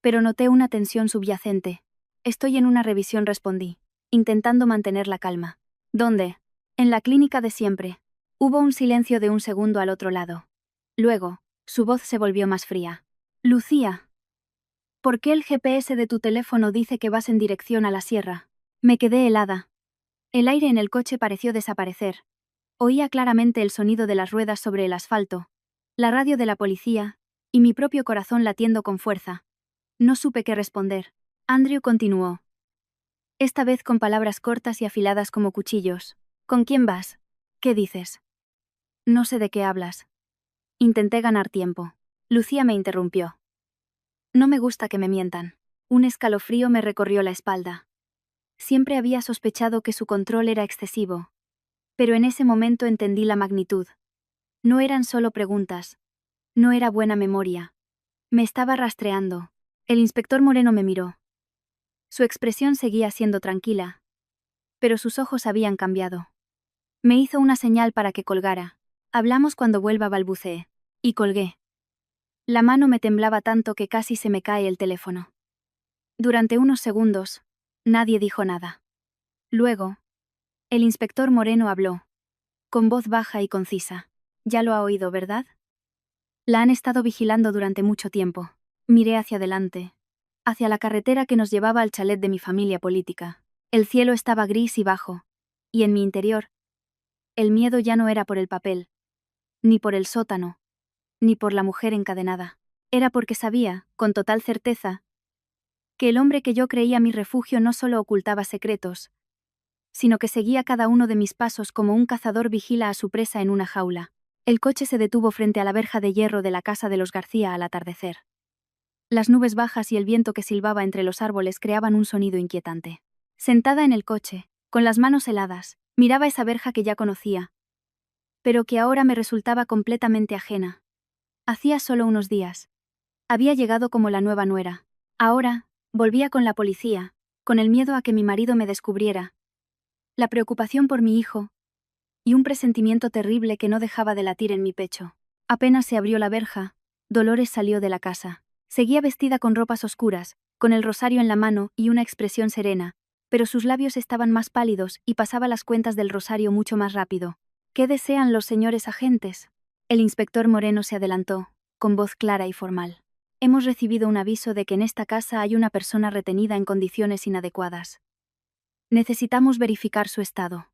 Pero noté una tensión subyacente. Estoy en una revisión, respondí, intentando mantener la calma. ¿Dónde? En la clínica de siempre. Hubo un silencio de un segundo al otro lado. Luego, su voz se volvió más fría. Lucía. ¿Por qué el GPS de tu teléfono dice que vas en dirección a la sierra? Me quedé helada. El aire en el coche pareció desaparecer. Oía claramente el sonido de las ruedas sobre el asfalto, la radio de la policía, y mi propio corazón latiendo con fuerza. No supe qué responder. Andrew continuó. Esta vez con palabras cortas y afiladas como cuchillos. ¿Con quién vas? ¿Qué dices? No sé de qué hablas. Intenté ganar tiempo. Lucía me interrumpió. No me gusta que me mientan. Un escalofrío me recorrió la espalda. Siempre había sospechado que su control era excesivo. Pero en ese momento entendí la magnitud. No eran solo preguntas. No era buena memoria. Me estaba rastreando. El inspector Moreno me miró. Su expresión seguía siendo tranquila. Pero sus ojos habían cambiado. Me hizo una señal para que colgara. Hablamos cuando vuelva, balbuceé. Y colgué. La mano me temblaba tanto que casi se me cae el teléfono. Durante unos segundos, nadie dijo nada. Luego, el inspector Moreno habló, con voz baja y concisa. Ya lo ha oído, ¿verdad? La han estado vigilando durante mucho tiempo. Miré hacia adelante, hacia la carretera que nos llevaba al chalet de mi familia política. El cielo estaba gris y bajo, y en mi interior, el miedo ya no era por el papel, ni por el sótano, ni por la mujer encadenada. Era porque sabía, con total certeza, que el hombre que yo creía mi refugio no solo ocultaba secretos, sino que seguía cada uno de mis pasos como un cazador vigila a su presa en una jaula. El coche se detuvo frente a la verja de hierro de la casa de los García al atardecer. Las nubes bajas y el viento que silbaba entre los árboles creaban un sonido inquietante. Sentada en el coche, con las manos heladas, miraba esa verja que ya conocía, pero que ahora me resultaba completamente ajena. Hacía solo unos días. Había llegado como la nueva nuera. Ahora, volvía con la policía, con el miedo a que mi marido me descubriera, la preocupación por mi hijo, y un presentimiento terrible que no dejaba de latir en mi pecho. Apenas se abrió la verja, Dolores salió de la casa. Seguía vestida con ropas oscuras, con el rosario en la mano y una expresión serena, pero sus labios estaban más pálidos y pasaba las cuentas del rosario mucho más rápido. ¿Qué desean los señores agentes? El inspector Moreno se adelantó, con voz clara y formal. Hemos recibido un aviso de que en esta casa hay una persona retenida en condiciones inadecuadas. Necesitamos verificar su estado.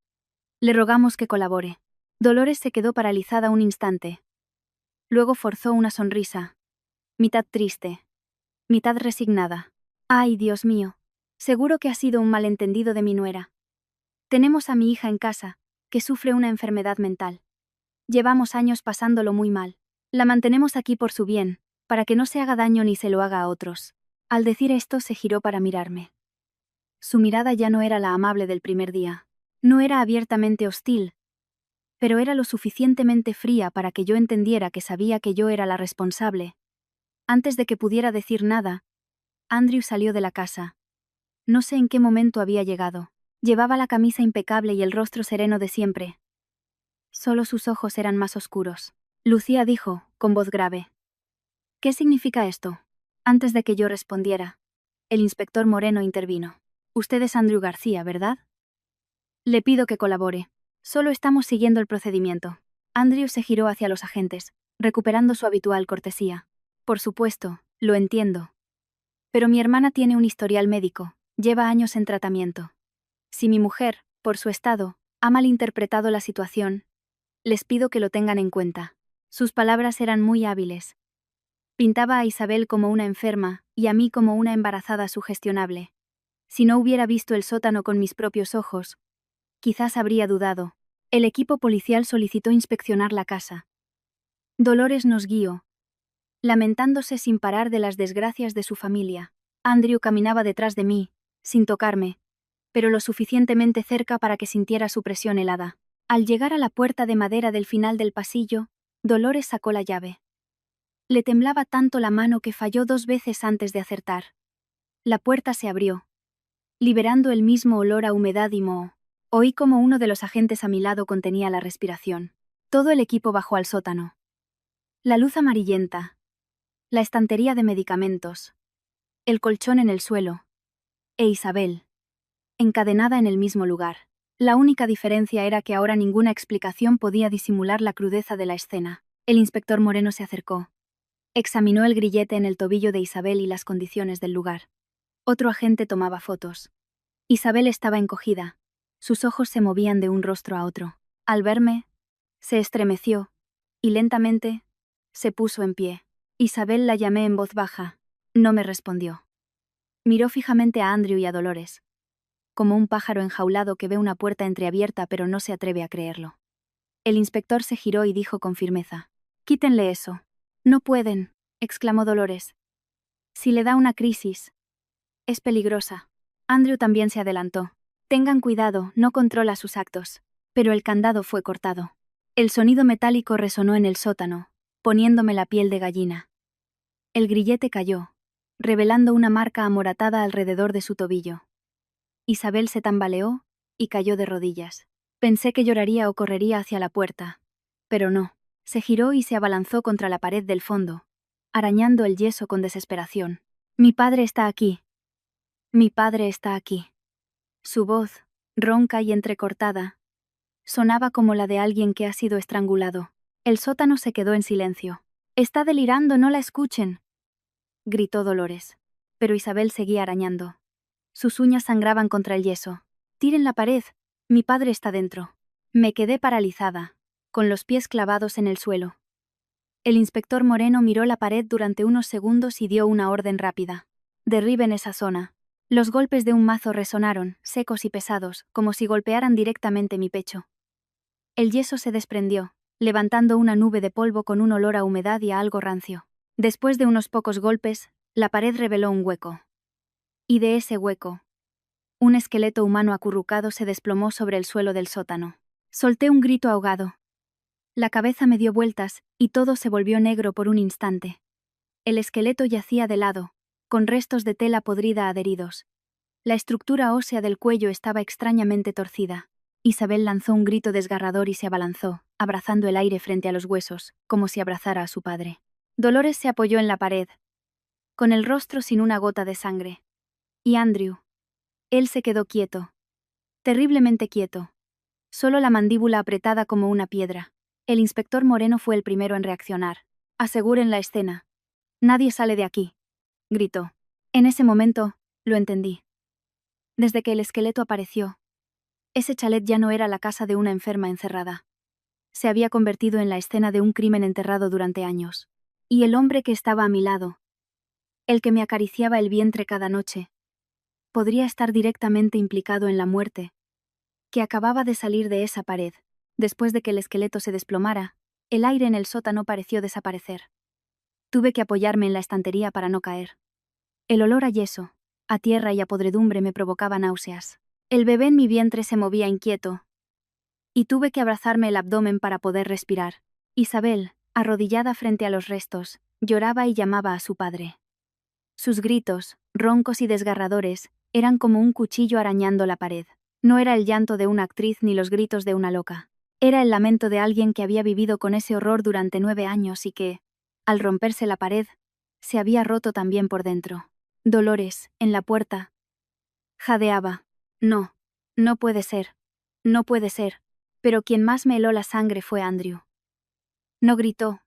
Le rogamos que colabore. Dolores se quedó paralizada un instante. Luego forzó una sonrisa, mitad triste, mitad resignada. Ay, Dios mío, seguro que ha sido un malentendido de mi nuera. Tenemos a mi hija en casa, que sufre una enfermedad mental. Llevamos años pasándolo muy mal. La mantenemos aquí por su bien, para que no se haga daño ni se lo haga a otros. Al decir esto se giró para mirarme. Su mirada ya no era la amable del primer día. No era abiertamente hostil, pero era lo suficientemente fría para que yo entendiera que sabía que yo era la responsable. Antes de que pudiera decir nada, Andrew salió de la casa. No sé en qué momento había llegado. Llevaba la camisa impecable y el rostro sereno de siempre. Solo sus ojos eran más oscuros. Lucía dijo, con voz grave. ¿Qué significa esto? Antes de que yo respondiera, el inspector Moreno intervino. Usted es Andrew García, ¿verdad? Le pido que colabore. Solo estamos siguiendo el procedimiento. Andrew se giró hacia los agentes, recuperando su habitual cortesía. Por supuesto, lo entiendo. Pero mi hermana tiene un historial médico, lleva años en tratamiento. Si mi mujer, por su estado, ha malinterpretado la situación, les pido que lo tengan en cuenta. Sus palabras eran muy hábiles. Pintaba a Isabel como una enferma y a mí como una embarazada sugestionable. Si no hubiera visto el sótano con mis propios ojos, quizás habría dudado. El equipo policial solicitó inspeccionar la casa. Dolores nos guió, lamentándose sin parar de las desgracias de su familia. Andrew caminaba detrás de mí, sin tocarme, pero lo suficientemente cerca para que sintiera su presión helada. Al llegar a la puerta de madera del final del pasillo, Dolores sacó la llave. Le temblaba tanto la mano que falló 2 veces antes de acertar. La puerta se abrió, liberando el mismo olor a humedad y moho. Oí como uno de los agentes a mi lado contenía la respiración. Todo el equipo bajó al sótano. La luz amarillenta, la estantería de medicamentos, el colchón en el suelo, e Isabel, encadenada en el mismo lugar. La única diferencia era que ahora ninguna explicación podía disimular la crudeza de la escena. El inspector Moreno se acercó. Examinó el grillete en el tobillo de Isabel y las condiciones del lugar. Otro agente tomaba fotos. Isabel estaba encogida. Sus ojos se movían de un rostro a otro. Al verme, se estremeció, y lentamente, se puso en pie. Isabel, la llamé en voz baja. No me respondió. Miró fijamente a Andrew y a Dolores, como un pájaro enjaulado que ve una puerta entreabierta pero no se atreve a creerlo. El inspector se giró y dijo con firmeza: «Quítenle eso». «No pueden», exclamó Dolores. «Si le da una crisis, es peligrosa». Andrew también se adelantó. «Tengan cuidado, no controla sus actos». Pero el candado fue cortado. El sonido metálico resonó en el sótano, poniéndome la piel de gallina. El grillete cayó, revelando una marca amoratada alrededor de su tobillo. Isabel se tambaleó y cayó de rodillas. Pensé que lloraría o correría hacia la puerta, pero no. Se giró y se abalanzó contra la pared del fondo, arañando el yeso con desesperación. «Mi padre está aquí. Mi padre está aquí». Su voz, ronca y entrecortada, sonaba como la de alguien que ha sido estrangulado. El sótano se quedó en silencio. «Está delirando, no la escuchen», gritó Dolores. Pero Isabel seguía arañando. Sus uñas sangraban contra el yeso. «Tiren la pared, mi padre está dentro». Me quedé paralizada, con los pies clavados en el suelo. El inspector Moreno miró la pared durante unos segundos y dio una orden rápida. «Derriben esa zona». Los golpes de un mazo resonaron, secos y pesados, como si golpearan directamente mi pecho. El yeso se desprendió, levantando una nube de polvo con un olor a humedad y a algo rancio. Después de unos pocos golpes, la pared reveló un hueco. Y de ese hueco, un esqueleto humano acurrucado se desplomó sobre el suelo del sótano. Solté un grito ahogado. La cabeza me dio vueltas, y todo se volvió negro por un instante. El esqueleto yacía de lado, con restos de tela podrida adheridos. La estructura ósea del cuello estaba extrañamente torcida. Isabel lanzó un grito desgarrador y se abalanzó, abrazando el aire frente a los huesos, como si abrazara a su padre. Dolores se apoyó en la pared, con el rostro sin una gota de sangre. Y Andrew. Él se quedó quieto. Terriblemente quieto. Solo la mandíbula apretada como una piedra. El inspector Moreno fue el primero en reaccionar. «Aseguren la escena. Nadie sale de aquí», gritó. En ese momento, lo entendí. Desde que el esqueleto apareció, ese chalet ya no era la casa de una enferma encerrada. Se había convertido en la escena de un crimen enterrado durante años. Y el hombre que estaba a mi lado, el que me acariciaba el vientre cada noche, podría estar directamente implicado en la muerte que acababa de salir de esa pared. Después de que el esqueleto se desplomara, el aire en el sótano pareció desaparecer. Tuve que apoyarme en la estantería para no caer. El olor a yeso, a tierra y a podredumbre me provocaba náuseas. El bebé en mi vientre se movía inquieto, y tuve que abrazarme el abdomen para poder respirar. Isabel, arrodillada frente a los restos, lloraba y llamaba a su padre. Sus gritos, roncos y desgarradores, eran como un cuchillo arañando la pared. No era el llanto de una actriz ni los gritos de una loca. Era el lamento de alguien que había vivido con ese horror durante 9 años y que, al romperse la pared, se había roto también por dentro. Dolores, en la puerta, jadeaba. «No, no puede ser. No puede ser». Pero quien más me heló la sangre fue Andrew. No gritó.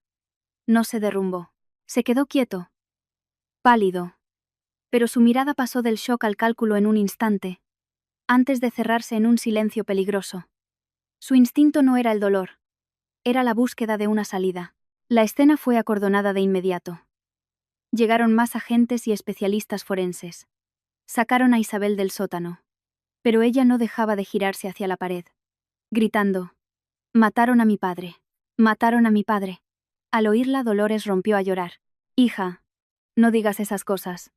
No se derrumbó. Se quedó quieto. Pálido. Pero su mirada pasó del shock al cálculo en un instante, antes de cerrarse en un silencio peligroso. Su instinto no era el dolor. Era la búsqueda de una salida. La escena fue acordonada de inmediato. Llegaron más agentes y especialistas forenses. Sacaron a Isabel del sótano. Pero ella no dejaba de girarse hacia la pared, gritando: «Mataron a mi padre. Mataron a mi padre». Al oírla, Dolores rompió a llorar. «Hija, no digas esas cosas,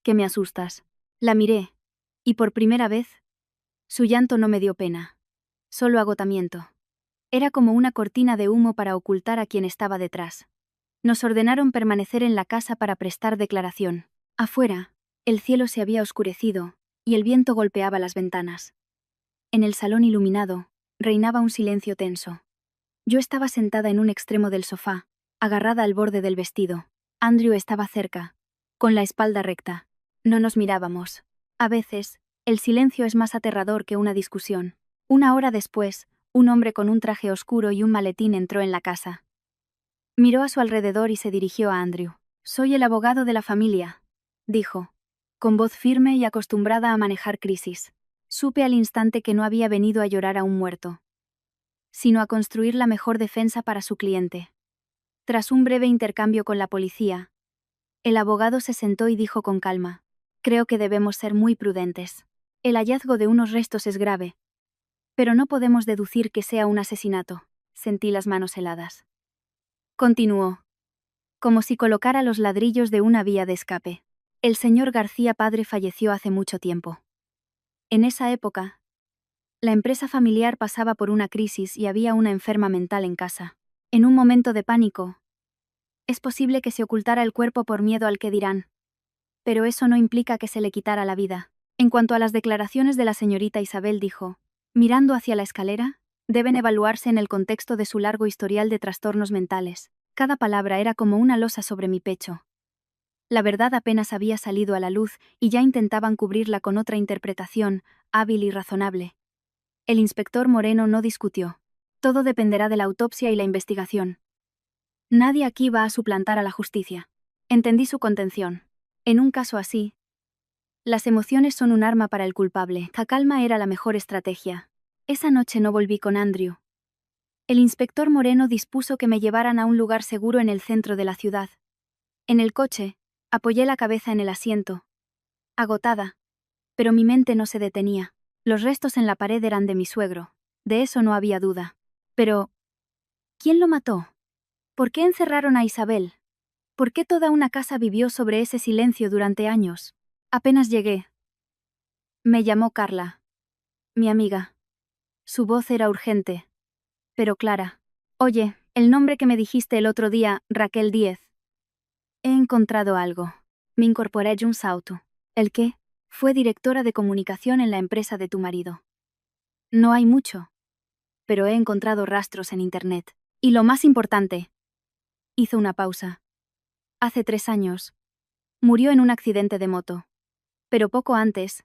que me asustas». La miré, y por primera vez, su llanto no me dio pena, solo agotamiento. Era como una cortina de humo para ocultar a quien estaba detrás. Nos ordenaron permanecer en la casa para prestar declaración. Afuera, el cielo se había oscurecido, y el viento golpeaba las ventanas. En el salón iluminado, reinaba un silencio tenso. Yo estaba sentada en un extremo del sofá, agarrada al borde del vestido. Andrew estaba cerca, con la espalda recta. No nos mirábamos. A veces, el silencio es más aterrador que una discusión. Una hora después, un hombre con un traje oscuro y un maletín entró en la casa. Miró a su alrededor y se dirigió a Andrew. «Soy el abogado de la familia», dijo, con voz firme y acostumbrada a manejar crisis. Supe al instante que no había venido a llorar a un muerto, sino a construir la mejor defensa para su cliente. Tras un breve intercambio con la policía, el abogado se sentó y dijo con calma: «Creo que debemos ser muy prudentes. El hallazgo de unos restos es grave, pero no podemos deducir que sea un asesinato». Sentí las manos heladas. Continuó, como si colocara los ladrillos de una vía de escape. «El señor García padre falleció hace mucho tiempo. En esa época, la empresa familiar pasaba por una crisis y había una enferma mental en casa. En un momento de pánico, es posible que se ocultara el cuerpo por miedo al que dirán, pero eso no implica que se le quitara la vida». En cuanto a las declaraciones de la señorita Isabel, dijo, mirando hacia la escalera, deben evaluarse en el contexto de su largo historial de trastornos mentales. Cada palabra era como una losa sobre mi pecho. La verdad apenas había salido a la luz y ya intentaban cubrirla con otra interpretación, hábil y razonable. El inspector Moreno no discutió. «Todo dependerá de la autopsia y la investigación. Nadie aquí va a suplantar a la justicia». Entendí su contención. En un caso así, las emociones son un arma para el culpable. La calma era la mejor estrategia. Esa noche no volví con Andrew. El inspector Moreno dispuso que me llevaran a un lugar seguro en el centro de la ciudad. En el coche, apoyé la cabeza en el asiento, agotada, pero mi mente no se detenía. Los restos en la pared eran de mi suegro, de eso no había duda. Pero, ¿quién lo mató? ¿Por qué encerraron a Isabel? ¿Por qué toda una casa vivió sobre ese silencio durante años? Apenas llegué. Me llamó Carla, mi amiga. Su voz era urgente, pero clara. «Oye, el nombre que me dijiste el otro día, Raquel Díez. He encontrado algo». Me incorporé un salto. «¿El qué?» «Fue directora de comunicación en la empresa de tu marido. No hay mucho, pero he encontrado rastros en internet. Y lo más importante». Hizo una pausa. «Hace 3 años. Murió en un accidente de moto. Pero poco antes,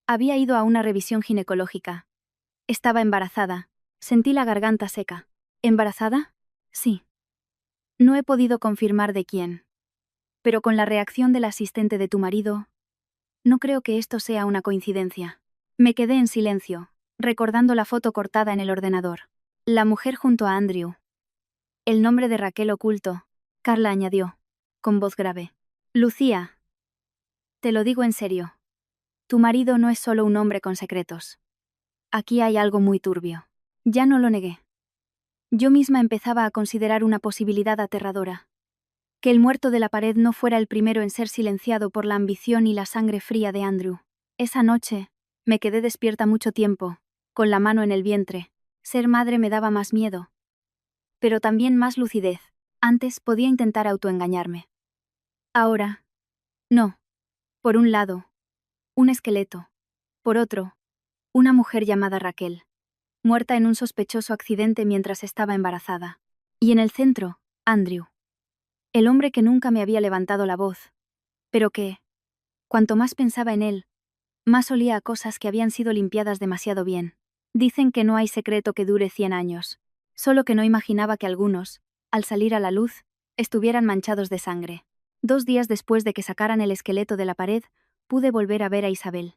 había ido a una revisión ginecológica. Estaba embarazada». Sentí la garganta seca. «¿Embarazada?» «Sí. No he podido confirmar de quién. Pero con la reacción del asistente de tu marido, no creo que esto sea una coincidencia». Me quedé en silencio, recordando la foto cortada en el ordenador. La mujer junto a Andrew. El nombre de Raquel oculto. Carla añadió, con voz grave. «Lucía, te lo digo en serio. Tu marido no es solo un hombre con secretos. Aquí hay algo muy turbio». Ya no lo negué. Yo misma empezaba a considerar una posibilidad aterradora. Que el muerto de la pared no fuera el primero en ser silenciado por la ambición y la sangre fría de Andrew. Esa noche, me quedé despierta mucho tiempo, con la mano en el vientre. Ser madre me daba más miedo, pero también más lucidez. Antes podía intentar autoengañarme. Ahora, no. Por un lado, un esqueleto. Por otro, una mujer llamada Raquel, muerta en un sospechoso accidente mientras estaba embarazada. Y en el centro, Andrew. El hombre que nunca me había levantado la voz, pero que, cuanto más pensaba en él, más olía a cosas que habían sido limpiadas demasiado bien. Dicen que no hay secreto que dure 100 años. Solo que no imaginaba que algunos, al salir a la luz, estuvieran manchados de sangre. 2 días después de que sacaran el esqueleto de la pared, pude volver a ver a Isabel.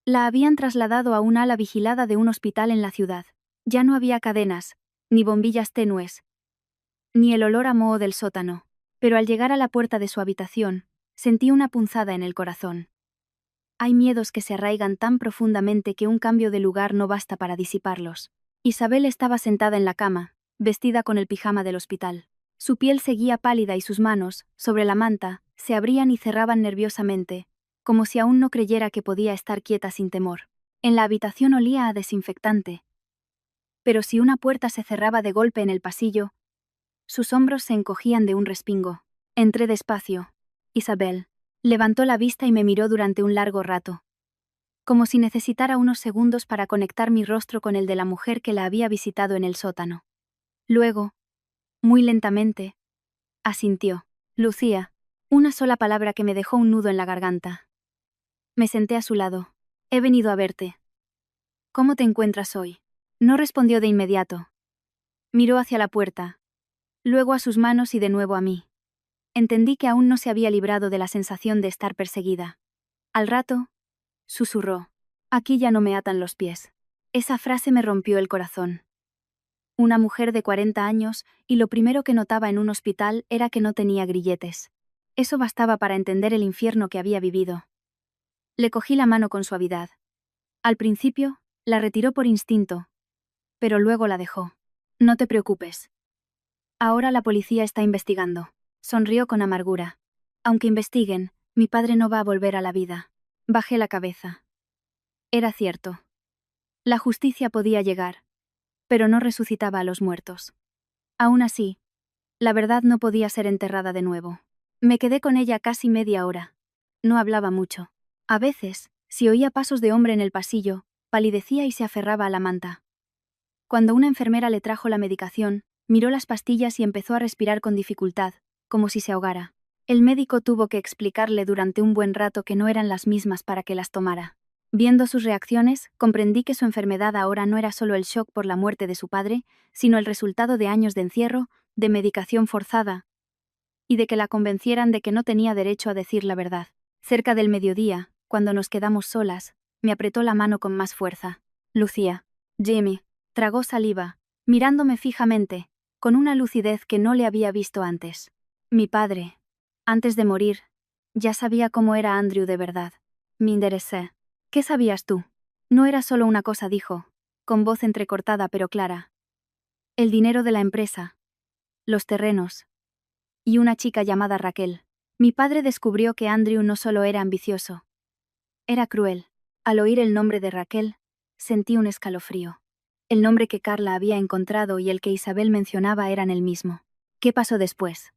La habían trasladado a un ala vigilada de un hospital en la ciudad. Ya no había cadenas, ni bombillas tenues, ni el olor a moho del sótano. Pero al llegar a la puerta de su habitación, sentí una punzada en el corazón. Hay miedos que se arraigan tan profundamente que un cambio de lugar no basta para disiparlos. Isabel estaba sentada en la cama, vestida con el pijama del hospital. Su piel seguía pálida y sus manos, sobre la manta, se abrían y cerraban nerviosamente, como si aún no creyera que podía estar quieta sin temor. En la habitación olía a desinfectante. Pero si una puerta se cerraba de golpe en el pasillo, sus hombros se encogían de un respingo. Entré despacio. Isabel levantó la vista y me miró durante un largo rato, como si necesitara unos segundos para conectar mi rostro con el de la mujer que la había visitado en el sótano. Luego, muy lentamente, asintió. Lucía. Una sola palabra que me dejó un nudo en la garganta. Me senté a su lado. He venido a verte. ¿Cómo te encuentras hoy? No respondió de inmediato. Miró hacia la puerta, luego a sus manos y de nuevo a mí. Entendí que aún no se había librado de la sensación de estar perseguida. Al rato, susurró. Aquí ya no me atan los pies. Esa frase me rompió el corazón. Una mujer de 40 años, y lo primero que notaba en un hospital era que no tenía grilletes. Eso bastaba para entender el infierno que había vivido. Le cogí la mano con suavidad. Al principio, la retiró por instinto, pero luego la dejó. No te preocupes. Ahora la policía está investigando. Sonrió con amargura. Aunque investiguen, mi padre no va a volver a la vida. Bajé la cabeza. Era cierto. La justicia podía llegar, pero no resucitaba a los muertos. Aún así, la verdad no podía ser enterrada de nuevo. Me quedé con ella casi media hora. No hablaba mucho. A veces, si oía pasos de hombre en el pasillo, palidecía y se aferraba a la manta. Cuando una enfermera le trajo la medicación, miró las pastillas y empezó a respirar con dificultad, como si se ahogara. El médico tuvo que explicarle durante un buen rato que no eran las mismas para que las tomara. Viendo sus reacciones, comprendí que su enfermedad ahora no era solo el shock por la muerte de su padre, sino el resultado de años de encierro, de medicación forzada, y de que la convencieran de que no tenía derecho a decir la verdad. Cerca del mediodía, cuando nos quedamos solas, me apretó la mano con más fuerza. Lucía. Jimmy. Tragó saliva, mirándome fijamente, con una lucidez que no le había visto antes. Mi padre, antes de morir, ya sabía cómo era Andrew de verdad. Me interesé. ¿Qué sabías tú? No era solo una cosa, dijo, con voz entrecortada pero clara. El dinero de la empresa, los terrenos, y una chica llamada Raquel. Mi padre descubrió que Andrew no solo era ambicioso, era cruel. Al oír el nombre de Raquel, sentí un escalofrío. El nombre que Carla había encontrado y el que Isabel mencionaba eran el mismo. ¿Qué pasó después?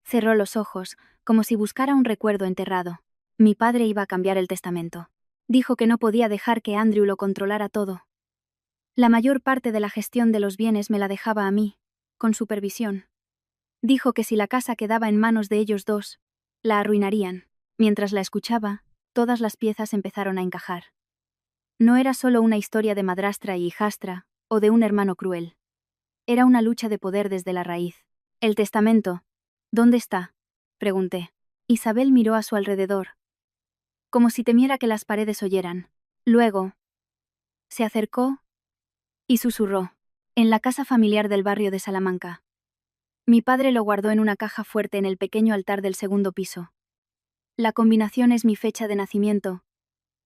Cerró los ojos, como si buscara un recuerdo enterrado. Mi padre iba a cambiar el testamento. Dijo que no podía dejar que Andrew lo controlara todo. La mayor parte de la gestión de los bienes me la dejaba a mí, con supervisión. Dijo que si la casa quedaba en manos de ellos dos, la arruinarían. Mientras la escuchaba, todas las piezas empezaron a encajar. No era solo una historia de madrastra y hijastra, o de un hermano cruel. Era una lucha de poder desde la raíz. El testamento. ¿Dónde está? Pregunté. Isabel miró a su alrededor, como si temiera que las paredes oyeran. Luego, se acercó y susurró. En la casa familiar del barrio de Salamanca. Mi padre lo guardó en una caja fuerte en el pequeño altar del segundo piso. La combinación es mi fecha de nacimiento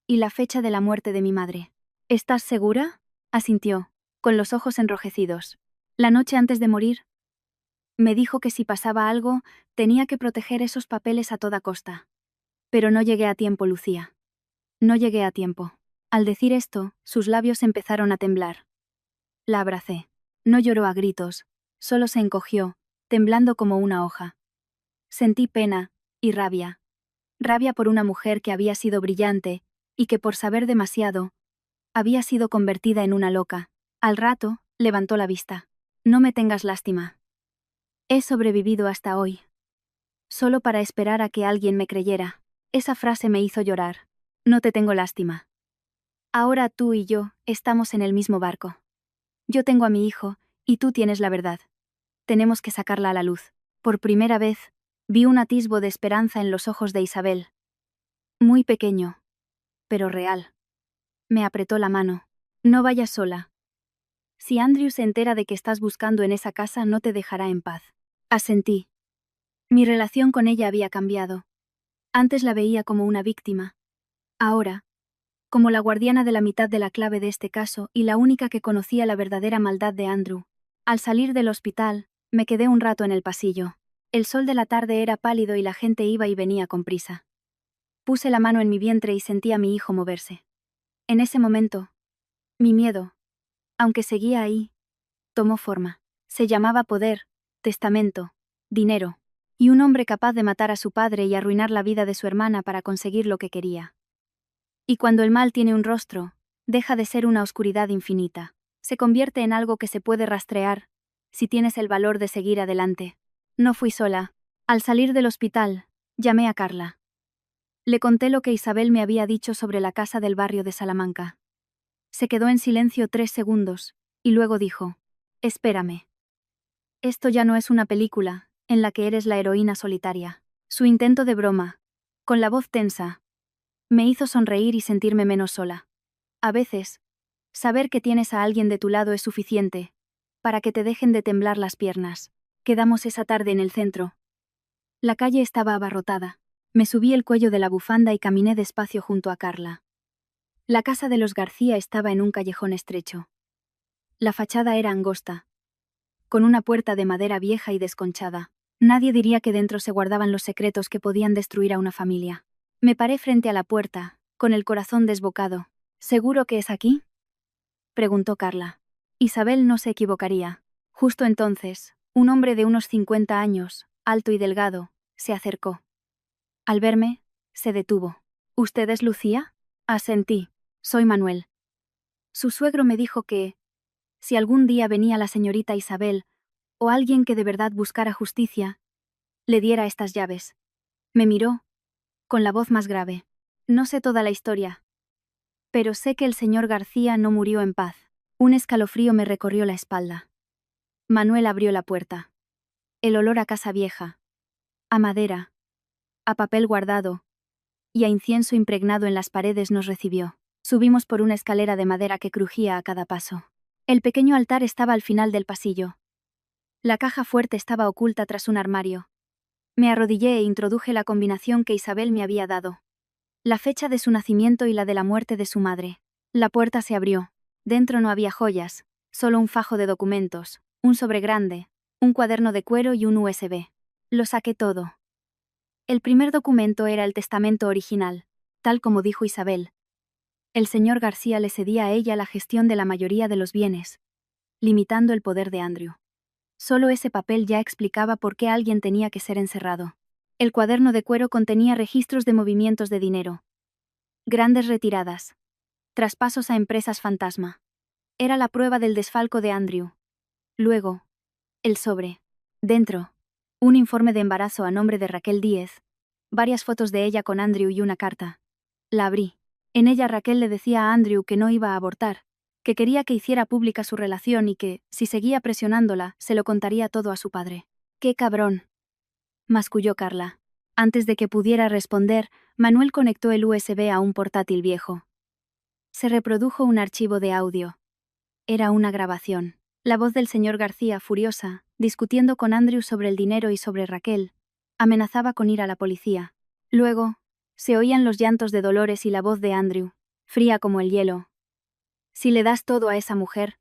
y la fecha de la muerte de mi madre. ¿Estás segura? Asintió, con los ojos enrojecidos. La noche antes de morir, me dijo que si pasaba algo, tenía que proteger esos papeles a toda costa. Pero no llegué a tiempo, Lucía. No llegué a tiempo. Al decir esto, sus labios empezaron a temblar. La abracé. No lloró a gritos, solo se encogió, temblando como una hoja. Sentí pena y rabia. Rabia por una mujer que había sido brillante, y que por saber demasiado, había sido convertida en una loca. Al rato, levantó la vista. No me tengas lástima. He sobrevivido hasta hoy. Solo para esperar a que alguien me creyera. Esa frase me hizo llorar. No te tengo lástima. Ahora tú y yo estamos en el mismo barco. Yo tengo a mi hijo, y tú tienes la verdad. Tenemos que sacarla a la luz. Por primera vez, vi un atisbo de esperanza en los ojos de Isabel. Muy pequeño, pero real. Me apretó la mano. No vayas sola. Si Andrew se entera de que estás buscando en esa casa, no te dejará en paz. Asentí. Mi relación con ella había cambiado. Antes la veía como una víctima. Ahora, como la guardiana de la mitad de la clave de este caso y la única que conocía la verdadera maldad de Andrew, al salir del hospital, me quedé un rato en el pasillo. El sol de la tarde era pálido y la gente iba y venía con prisa. Puse la mano en mi vientre y sentí a mi hijo moverse. En ese momento, mi miedo, aunque seguía ahí, tomó forma. Se llamaba poder, testamento, dinero, y un hombre capaz de matar a su padre y arruinar la vida de su hermana para conseguir lo que quería. Y cuando el mal tiene un rostro, deja de ser una oscuridad infinita. Se convierte en algo que se puede rastrear, si tienes el valor de seguir adelante. No fui sola. Al salir del hospital, llamé a Carla. Le conté lo que Isabel me había dicho sobre la casa del barrio de Salamanca. Se quedó en silencio 3 segundos, y luego dijo: «Espérame. Esto ya no es una película, en la que eres la heroína solitaria». Su intento de broma, con la voz tensa, me hizo sonreír y sentirme menos sola. A veces, saber que tienes a alguien de tu lado es suficiente para que te dejen de temblar las piernas. Quedamos esa tarde en el centro. La calle estaba abarrotada. Me subí el cuello de la bufanda y caminé despacio junto a Carla. La casa de los García estaba en un callejón estrecho. La fachada era angosta, con una puerta de madera vieja y desconchada. Nadie diría que dentro se guardaban los secretos que podían destruir a una familia. Me paré frente a la puerta, con el corazón desbocado. «¿Seguro que es aquí?», preguntó Carla. Isabel no se equivocaría. Justo entonces, un hombre de unos 50 años, alto y delgado, se acercó. Al verme, se detuvo. «¿Usted es Lucía?». Asentí. «Soy Manuel». Su suegro me dijo que, si algún día venía la señorita Isabel, o alguien que de verdad buscara justicia, le diera estas llaves. Me miró, con la voz más grave. «No sé toda la historia, pero sé que el señor García no murió en paz». Un escalofrío me recorrió la espalda. Manuel abrió la puerta. El olor a casa vieja, a madera, a papel guardado y a incienso impregnado en las paredes nos recibió. Subimos por una escalera de madera que crujía a cada paso. El pequeño altar estaba al final del pasillo. La caja fuerte estaba oculta tras un armario. Me arrodillé e introduje la combinación que Isabel me había dado. La fecha de su nacimiento y la de la muerte de su madre. La puerta se abrió. Dentro no había joyas, solo un fajo de documentos, un sobre grande, un cuaderno de cuero y un USB. Lo saqué todo. El primer documento era el testamento original, tal como dijo Isabel. El señor García le cedía a ella la gestión de la mayoría de los bienes, limitando el poder de Andrew. Solo ese papel ya explicaba por qué alguien tenía que ser encerrado. El cuaderno de cuero contenía registros de movimientos de dinero, grandes retiradas, traspasos a empresas fantasma. Era la prueba del desfalco de Andrew. Luego, el sobre. Dentro, un informe de embarazo a nombre de Raquel Díez, varias fotos de ella con Andrew y una carta. La abrí. En ella Raquel le decía a Andrew que no iba a abortar, que quería que hiciera pública su relación y que, si seguía presionándola, se lo contaría todo a su padre. «¡Qué cabrón!», masculló Carla. Antes de que pudiera responder, Manuel conectó el USB a un portátil viejo. Se reprodujo un archivo de audio. Era una grabación. La voz del señor García, furiosa, discutiendo con Andrew sobre el dinero y sobre Raquel, amenazaba con ir a la policía. Luego, se oían los llantos de Dolores y la voz de Andrew, fría como el hielo. «Si le das todo a esa mujer,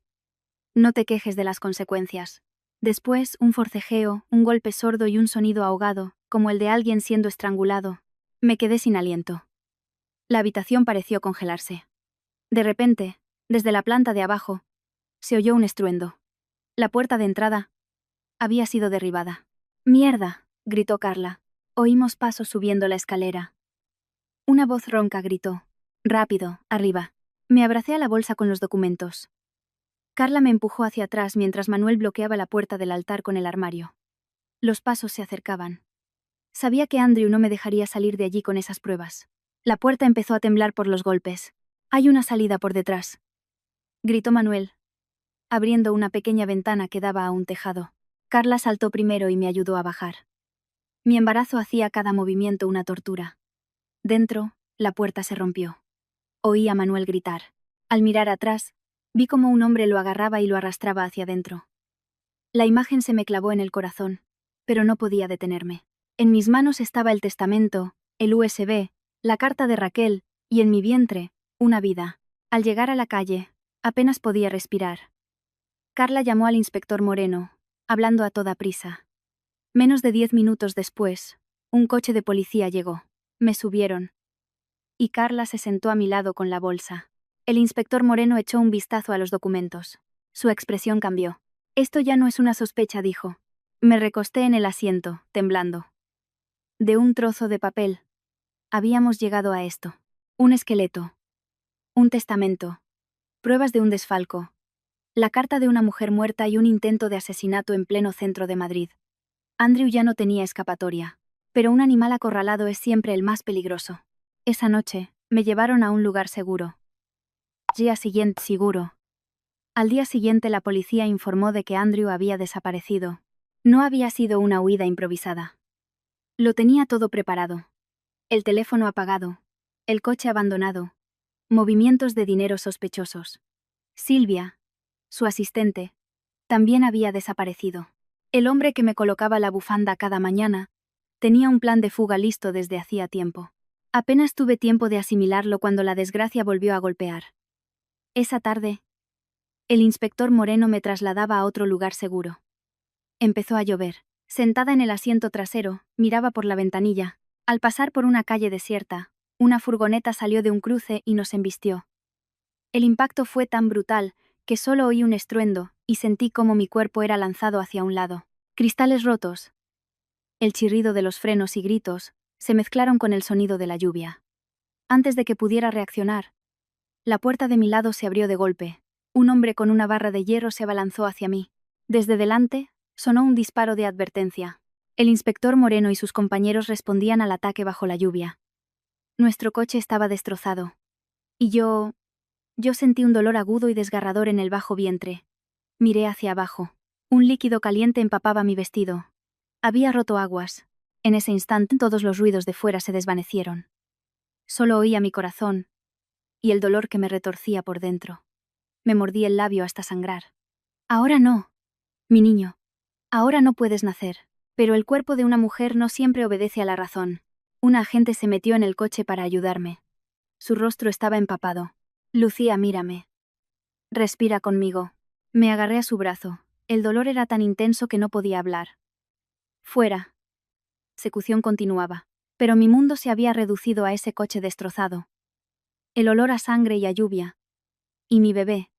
no te quejes de las consecuencias». Después, un forcejeo, un golpe sordo y un sonido ahogado, como el de alguien siendo estrangulado. Me quedé sin aliento. La habitación pareció congelarse. De repente, desde la planta de abajo, se oyó un estruendo. La puerta de entrada había sido derribada. «¡Mierda!», gritó Carla. Oímos pasos subiendo la escalera. Una voz ronca gritó: «Rápido, arriba». Me abracé a la bolsa con los documentos. Carla me empujó hacia atrás mientras Manuel bloqueaba la puerta del altar con el armario. Los pasos se acercaban. Sabía que Andrew no me dejaría salir de allí con esas pruebas. La puerta empezó a temblar por los golpes. «Hay una salida por detrás», gritó Manuel, abriendo una pequeña ventana que daba a un tejado. Carla saltó primero y me ayudó a bajar. Mi embarazo hacía cada movimiento una tortura. Dentro, la puerta se rompió. Oí a Manuel gritar. Al mirar atrás, vi cómo un hombre lo agarraba y lo arrastraba hacia adentro. La imagen se me clavó en el corazón, pero no podía detenerme. En mis manos estaba el testamento, el USB, la carta de Raquel Y en mi vientre, una vida. Al llegar a la calle, apenas podía respirar. Carla llamó al inspector Moreno, hablando a toda prisa. Menos de 10 minutos después, un coche de policía llegó. Me subieron. Y Carla se sentó a mi lado con la bolsa. El inspector Moreno echó un vistazo a los documentos. Su expresión cambió. Esto ya no es una sospecha, dijo. Me recosté en el asiento, temblando. De un trozo de papel. Habíamos llegado a esto. Un esqueleto. Un testamento. Pruebas de un desfalco. La carta de una mujer muerta y un intento de asesinato en pleno centro de Madrid. Andrew ya no tenía escapatoria. Pero un animal acorralado es siempre el más peligroso. Esa noche, me llevaron a un lugar seguro. Día siguiente, seguro. Al día siguiente la policía informó de que Andrew había desaparecido. No había sido una huida improvisada. Lo tenía todo preparado. El teléfono apagado. El coche abandonado. Movimientos de dinero sospechosos. Silvia, su asistente, también había desaparecido. El hombre que me colocaba la bufanda cada mañana tenía un plan de fuga listo desde hacía tiempo. Apenas tuve tiempo de asimilarlo cuando la desgracia volvió a golpear. Esa tarde, el inspector Moreno me trasladaba a otro lugar seguro. Empezó a llover. Sentada en el asiento trasero, miraba por la ventanilla. Al pasar por una calle desierta, una furgoneta salió de un cruce y nos embistió. El impacto fue tan brutal que solo oí un estruendo y sentí como mi cuerpo era lanzado hacia un lado. Cristales rotos. El chirrido de los frenos y gritos se mezclaron con el sonido de la lluvia. Antes de que pudiera reaccionar, la puerta de mi lado se abrió de golpe. Un hombre con una barra de hierro se abalanzó hacia mí. Desde delante, sonó un disparo de advertencia. El inspector Moreno y sus compañeros respondían al ataque bajo la lluvia. Nuestro coche estaba destrozado. Y yo sentí un dolor agudo y desgarrador en el bajo vientre. Miré hacia abajo. Un líquido caliente empapaba mi vestido. Había roto aguas. En ese instante todos los ruidos de fuera se desvanecieron. Solo oía mi corazón y el dolor que me retorcía por dentro. Me mordí el labio hasta sangrar. Ahora no, mi niño. Ahora no puedes nacer. Pero el cuerpo de una mujer no siempre obedece a la razón. Un agente se metió en el coche para ayudarme. Su rostro estaba empapado. Lucía, mírame. Respira conmigo. Me agarré a su brazo. El dolor era tan intenso que no podía hablar. Fuera. Secución continuaba. Pero mi mundo se había reducido a ese coche destrozado. El olor a sangre y a lluvia. Y mi bebé,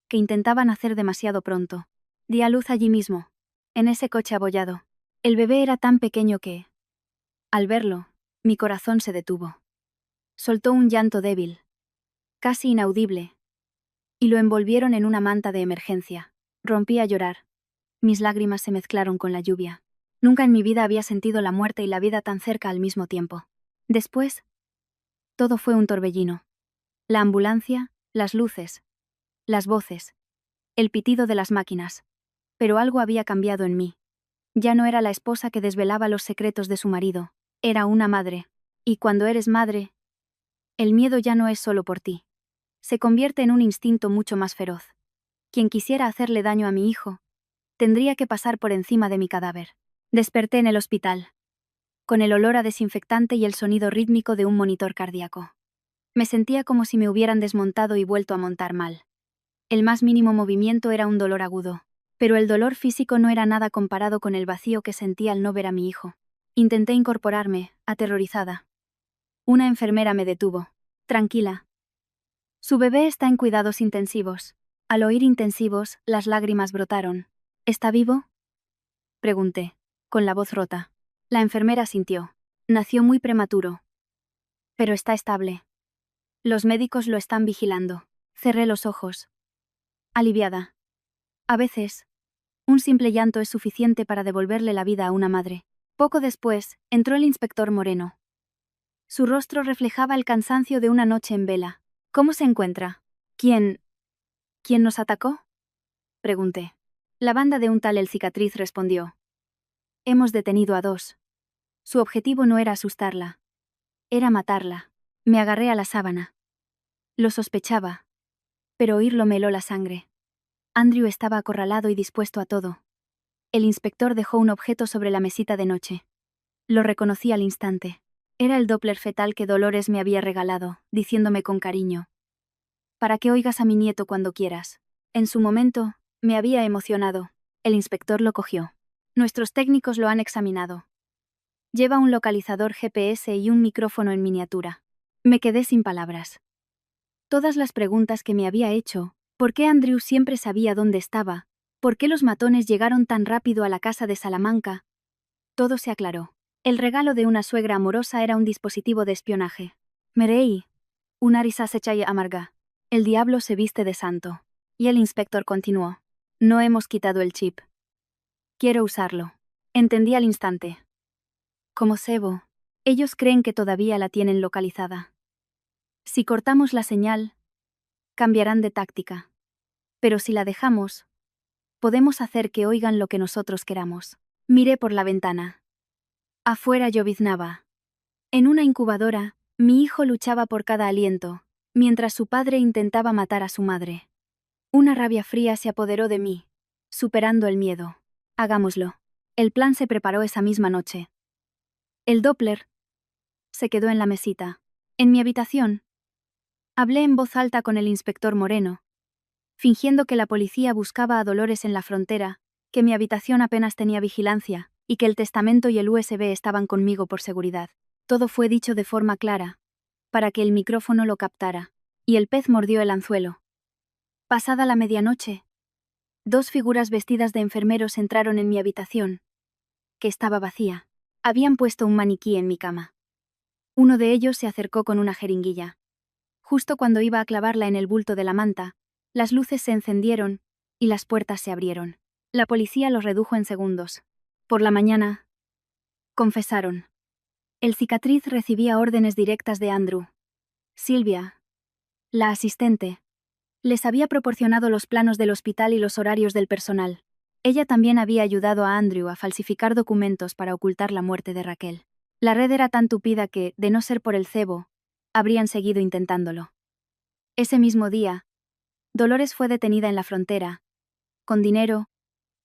que intentaba nacer demasiado pronto. Di a luz allí mismo, en ese coche abollado. El bebé era tan pequeño que, al verlo, mi corazón se detuvo. Soltó un llanto débil, casi inaudible, y lo envolvieron en una manta de emergencia. Rompí a llorar. Mis lágrimas se mezclaron con la lluvia. Nunca en mi vida había sentido la muerte y la vida tan cerca al mismo tiempo. Después, todo fue un torbellino. La ambulancia, las luces, las voces, el pitido de las máquinas. Pero algo había cambiado en mí. Ya no era la esposa que desvelaba los secretos de su marido, era una madre. Y cuando eres madre, el miedo ya no es solo por ti. Se convierte en un instinto mucho más feroz. Quien quisiera hacerle daño a mi hijo, tendría que pasar por encima de mi cadáver. Desperté en el hospital, con el olor a desinfectante y el sonido rítmico de un monitor cardíaco. Me sentía como si me hubieran desmontado y vuelto a montar mal. El más mínimo movimiento era un dolor agudo. Pero el dolor físico no era nada comparado con el vacío que sentía al no ver a mi hijo. Intenté incorporarme, aterrorizada. Una enfermera me detuvo. Tranquila. Su bebé está en cuidados intensivos. Al oír intensivos, las lágrimas brotaron. ¿Está vivo?, pregunté, con la voz rota. La enfermera asintió. Nació muy prematuro. Pero está estable. Los médicos lo están vigilando. Cerré los ojos. Aliviada. A veces, un simple llanto es suficiente para devolverle la vida a una madre. Poco después, entró el inspector Moreno. Su rostro reflejaba el cansancio de una noche en vela. ¿Cómo se encuentra? ¿Quién nos atacó?, pregunté. La banda de un tal El Cicatriz respondió. Hemos detenido a 2. Su objetivo no era asustarla. Era matarla. Me agarré a la sábana. Lo sospechaba. Pero oírlo me heló la sangre. Andrew estaba acorralado y dispuesto a todo. El inspector dejó un objeto sobre la mesita de noche. Lo reconocí al instante. Era el Doppler fetal que Dolores me había regalado, diciéndome con cariño: para que oigas a mi nieto cuando quieras. En su momento, me había emocionado. El inspector lo cogió. Nuestros técnicos lo han examinado. Lleva un localizador GPS y un micrófono en miniatura. Me quedé sin palabras. Todas las preguntas que me había hecho, ¿por qué Andrew siempre sabía dónde estaba? ¿Por qué los matones llegaron tan rápido a la casa de Salamanca? Todo se aclaró. El regalo de una suegra amorosa era un dispositivo de espionaje. Me reí. Una risa seca y amarga. El diablo se viste de santo. Y el inspector continuó: no hemos quitado el chip. Quiero usarlo. Entendí al instante. Como cebo. Ellos creen que todavía la tienen localizada. Si cortamos la señal, cambiarán de táctica. Pero si la dejamos, podemos hacer que oigan lo que nosotros queramos. Miré por la ventana. Afuera lloviznaba. En una incubadora, mi hijo luchaba por cada aliento, mientras su padre intentaba matar a su madre. Una rabia fría se apoderó de mí, superando el miedo. Hagámoslo. El plan se preparó esa misma noche. El Doppler se quedó en la mesita. En mi habitación, hablé en voz alta con el inspector Moreno, fingiendo que la policía buscaba a Dolores en la frontera, que mi habitación apenas tenía vigilancia, y que el testamento y el USB estaban conmigo por seguridad. Todo fue dicho de forma clara, para que el micrófono lo captara, y el pez mordió el anzuelo. Pasada la medianoche, 2 figuras vestidas de enfermeros entraron en mi habitación, que estaba vacía. Habían puesto un maniquí en mi cama. Uno de ellos se acercó con una jeringuilla. Justo cuando iba a clavarla en el bulto de la manta, las luces se encendieron y las puertas se abrieron. La policía los redujo en segundos. Por la mañana, confesaron. El cicatriz recibía órdenes directas de Andrew. Silvia, la asistente, les había proporcionado los planos del hospital y los horarios del personal. Ella también había ayudado a Andrew a falsificar documentos para ocultar la muerte de Raquel. La red era tan tupida que, de no ser por el cebo, habrían seguido intentándolo. Ese mismo día, Dolores fue detenida en la frontera, con dinero,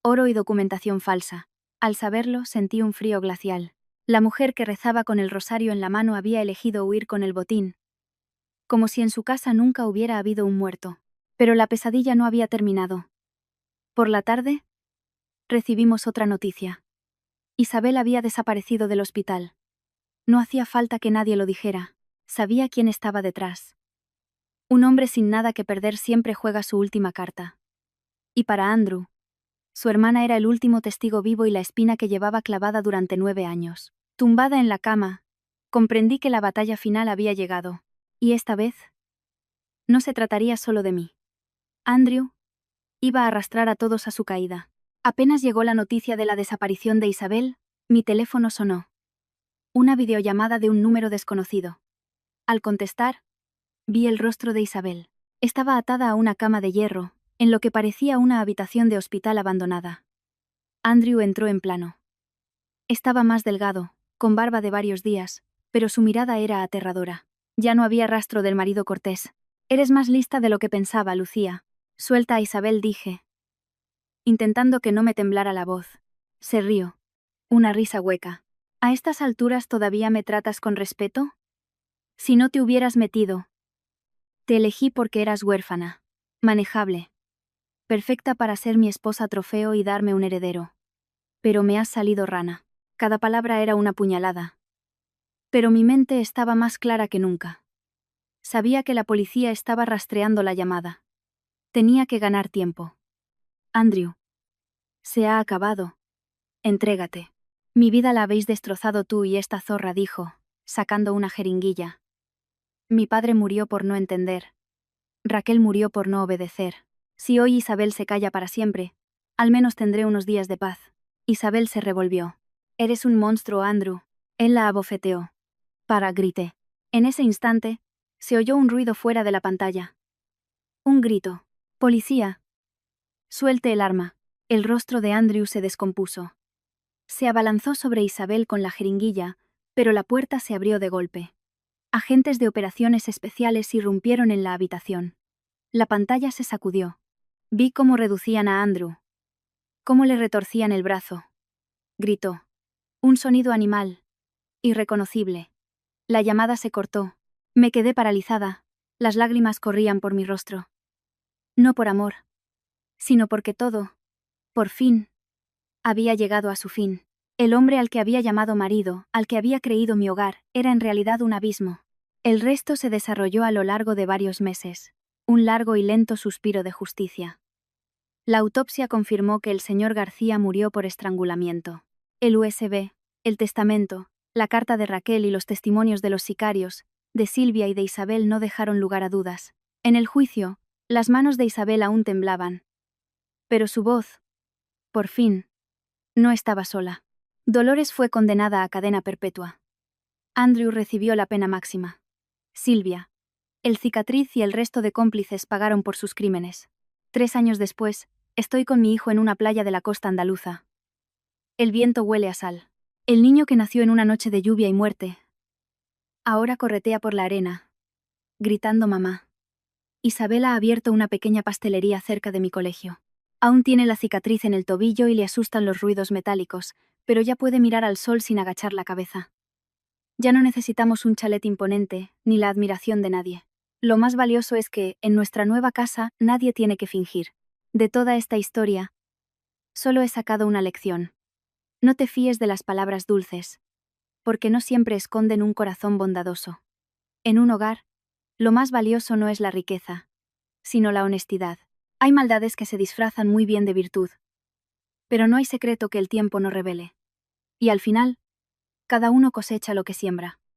oro y documentación falsa. Al saberlo, sentí un frío glacial. La mujer que rezaba con el rosario en la mano había elegido huir con el botín, como si en su casa nunca hubiera habido un muerto. Pero la pesadilla no había terminado. Por la tarde, recibimos otra noticia. Isabel había desaparecido del hospital. No hacía falta que nadie lo dijera. Sabía quién estaba detrás. Un hombre sin nada que perder siempre juega su última carta. Y para Andrew, su hermana era el último testigo vivo y la espina que llevaba clavada durante 9 años. Tumbada en la cama, comprendí que la batalla final había llegado. Y esta vez, no se trataría solo de mí. Andrew iba a arrastrar a todos a su caída. Apenas llegó la noticia de la desaparición de Isabel, mi teléfono sonó. Una videollamada de un número desconocido. Al contestar, vi el rostro de Isabel. Estaba atada a una cama de hierro, en lo que parecía una habitación de hospital abandonada. Andrew entró en plano. Estaba más delgado, con barba de varios días, pero su mirada era aterradora. Ya no había rastro del marido cortés. Eres más lista de lo que pensaba, Lucía. Suelta a Isabel, dije, intentando que no me temblara la voz. Se rió. Una risa hueca. ¿A estas alturas todavía me tratas con respeto? Si no te hubieras metido. Te elegí porque eras huérfana, manejable, perfecta para ser mi esposa trofeo y darme un heredero. Pero me has salido rana. Cada palabra era una puñalada. Pero mi mente estaba más clara que nunca. Sabía que la policía estaba rastreando la llamada. Tenía que ganar tiempo. Andrew. Se ha acabado. Entrégate. Mi vida la habéis destrozado tú y esta zorra, dijo, sacando una jeringuilla. Mi padre murió por no entender. Raquel murió por no obedecer. Si hoy Isabel se calla para siempre, al menos tendré unos días de paz. Isabel se revolvió. Eres un monstruo, Andrew. Él la abofeteó. Para, grité. En ese instante, se oyó un ruido fuera de la pantalla. Un grito. Policía. Suelte el arma. El rostro de Andrew se descompuso. Se abalanzó sobre Isabel con la jeringuilla, pero la puerta se abrió de golpe. Agentes de operaciones especiales irrumpieron en la habitación. La pantalla se sacudió. Vi cómo reducían a Andrew. Cómo le retorcían el brazo. Gritó. Un sonido animal. Irreconocible. La llamada se cortó. Me quedé paralizada. Las lágrimas corrían por mi rostro. No por amor, sino porque todo, por fin, había llegado a su fin. El hombre al que había llamado marido, al que había creído mi hogar, era en realidad un abismo. El resto se desarrolló a lo largo de varios meses. Un largo y lento suspiro de justicia. La autopsia confirmó que el señor García murió por estrangulamiento. El USB, el testamento, la carta de Raquel y los testimonios de los sicarios, de Silvia y de Isabel no dejaron lugar a dudas. En el juicio, las manos de Isabel aún temblaban. Pero su voz, por fin, no estaba sola. Dolores fue condenada a cadena perpetua. Andrew recibió la pena máxima. Silvia, el cicatriz y el resto de cómplices pagaron por sus crímenes. 3 años después, estoy con mi hijo en una playa de la costa andaluza. El viento huele a sal. El niño que nació en una noche de lluvia y muerte, ahora corretea por la arena, gritando mamá. Isabel ha abierto una pequeña pastelería cerca de mi colegio. Aún tiene la cicatriz en el tobillo y le asustan los ruidos metálicos, pero ya puede mirar al sol sin agachar la cabeza. Ya no necesitamos un chalet imponente, ni la admiración de nadie. Lo más valioso es que, en nuestra nueva casa, nadie tiene que fingir. De toda esta historia, solo he sacado una lección. No te fíes de las palabras dulces, porque no siempre esconden un corazón bondadoso. En un hogar, lo más valioso no es la riqueza, sino la honestidad. Hay maldades que se disfrazan muy bien de virtud, pero no hay secreto que el tiempo no revele. Y al final, cada uno cosecha lo que siembra.